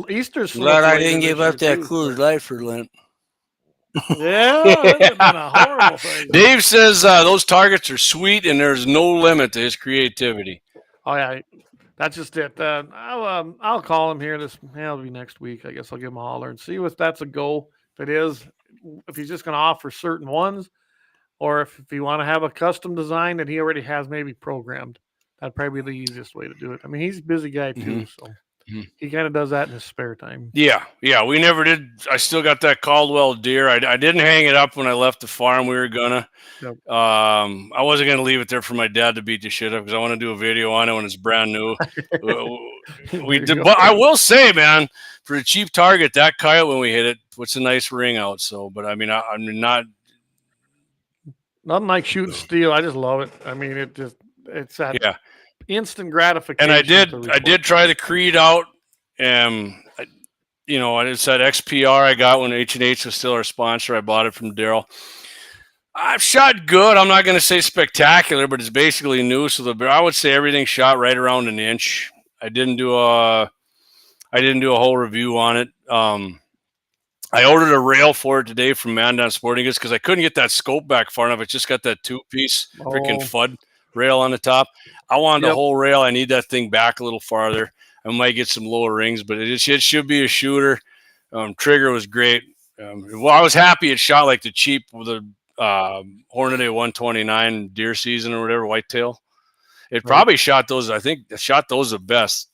Easter's glad I didn't give up that Coors Light for Lent. Yeah, that's been a horrible thing. Dave says those targets are sweet and there's no limit to his creativity. Oh, yeah. That's just it. I'll call him here. It'll be next week. I guess I'll give him a holler and see if that's a go. If it is, if he's just going to offer certain ones, or if you want to have a custom design that he already has maybe programmed, that'd probably be the easiest way to do it. I mean, he's a busy guy too, so he kind of does that in his spare time. Yeah, we never did. I still got that Caldwell deer. I didn't hang it up when I left the farm. We were gonna. Yep. I wasn't gonna leave it there for my dad to beat the shit up because I want to do a video on it when it's brand new. We did, but I will say, man, for a cheap target, that coyote when we hit it puts a nice ring out. So, but I mean, I'm not. Nothing like shooting steel. I just love it. I mean, it's that instant gratification. And I did try the Creed out. I just said XPR I got when H&H was still our sponsor. I bought it from Daryl. I've shot good. I'm not going to say spectacular, but it's basically new. So I would say everything shot right around an inch. I didn't do a whole review on it. I ordered a rail for it today from Mandan Sporting Goods because I couldn't get that scope back far enough. It's just got that 2-piece freaking FUD rail on the top. I wanted the whole rail. I need that thing back a little farther. I might get some lower rings, but it should be a shooter. Trigger was great. Well, I was happy it shot like the cheap with the Hornady 129 deer season or whatever, whitetail. It probably shot those. I think it shot those the best.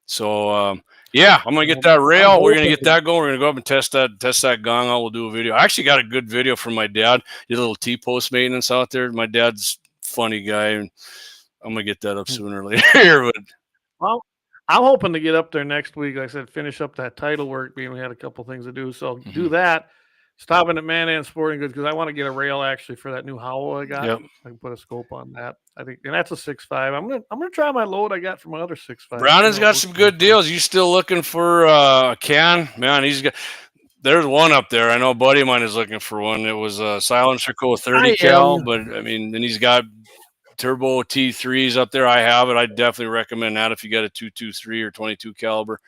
So, I'm going to get that rail. We're going to get that going. We're going to go up and test that gong out. We'll do a video. I actually got a good video from my dad. Did a little T-post maintenance out there. My dad's a funny guy, and I'm going to get that up sooner or later. Well, I'm hoping to get up there next week. Like I said, finish up that title work, being we had a couple things to do. So do that. Stopping at Mandan Sporting Goods because I want to get a rail actually for that new Howl I got. Yep. I can put a scope on that. I think, and that's a 6.5. I'm gonna try my load I got from my other 6.5. Browning's got some good deals. You still looking for a can? Man, there's one up there. I know a buddy of mine is looking for one. It was a Silencer Co 30 cal, but I mean, then he's got turbo T3s up there. I have it. I definitely recommend that if you got a 223 or 22 caliber.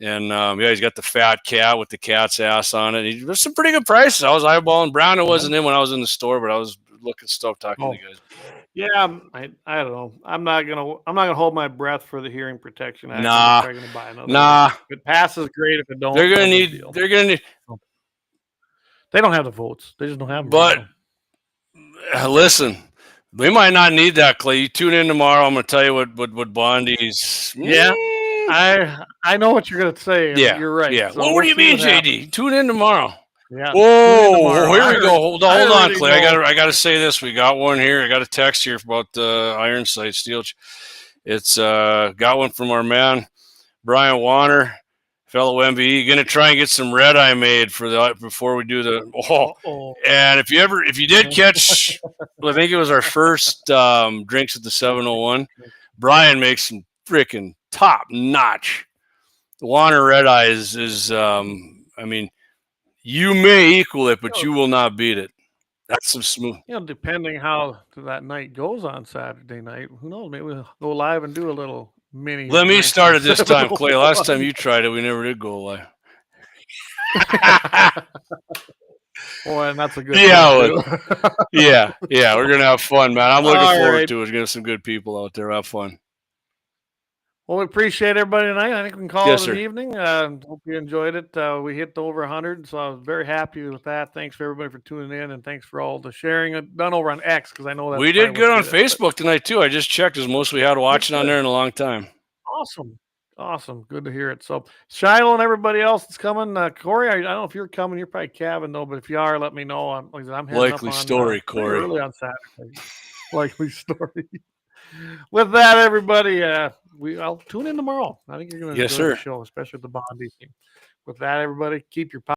And yeah, he's got the fat cat with the cat's ass on it. There's some pretty good prices. I was eyeballing. Brandon wasn't in when I was in the store, but I was looking stuff, talking to the guys. Yeah, I don't know. I'm not gonna hold my breath for the Hearing Protection Act. Nah, I'm probably gonna buy another. Nah. If it passes, great. If it don't, They're gonna need. They don't have the votes. They just don't have them. But listen, we might not need that, Clay. You tune in tomorrow. I'm gonna tell you what Bondi's. Yeah. I know what you're gonna say. Yeah, you're right. Yeah. So well, what do you mean, JD? Tune in tomorrow. Yeah. Whoa, here we go. Hold on, Clay. I gotta say this. We got one here. I got a text here about the iron sight steel. It's got one from our man Brian Warner, fellow MBE. Gonna try and get some red eye made for the before we do the. And if you did catch, I think it was our first drinks at the 701. Brian makes some freaking top notch. The Warner red eye is I mean, you may equal it, but you will not beat it. That's some smooth. Depending how that night goes on Saturday night, who knows? Maybe we'll go live and do a little mini. Let me start it this time, Clay. Last time you tried it, we never did go live. Boy, and that's a good. Yeah, we're gonna have fun, man. I'm looking forward to it. We're gonna have some good people out there. Have fun. Well, we appreciate everybody tonight. I think we can call it an evening. Hope you enjoyed it. We hit over 100, so I was very happy with that. Thanks for everybody for tuning in, and thanks for all the sharing. Done over on X, because I know that we did good on Facebook tonight too. I just checked. It was most we had watching on there in a long time. Awesome. Good to hear it. So Shiloh and everybody else that's coming. Corey, I don't know if you're coming. You're probably cabin though, but if you are, let me know. I'm heading likely up on, story, Corey. Early on Saturday. Likely story. With that, everybody, I'll tune in tomorrow. I think you're going to enjoy the show, especially with the Bondi thing. With that, everybody, keep your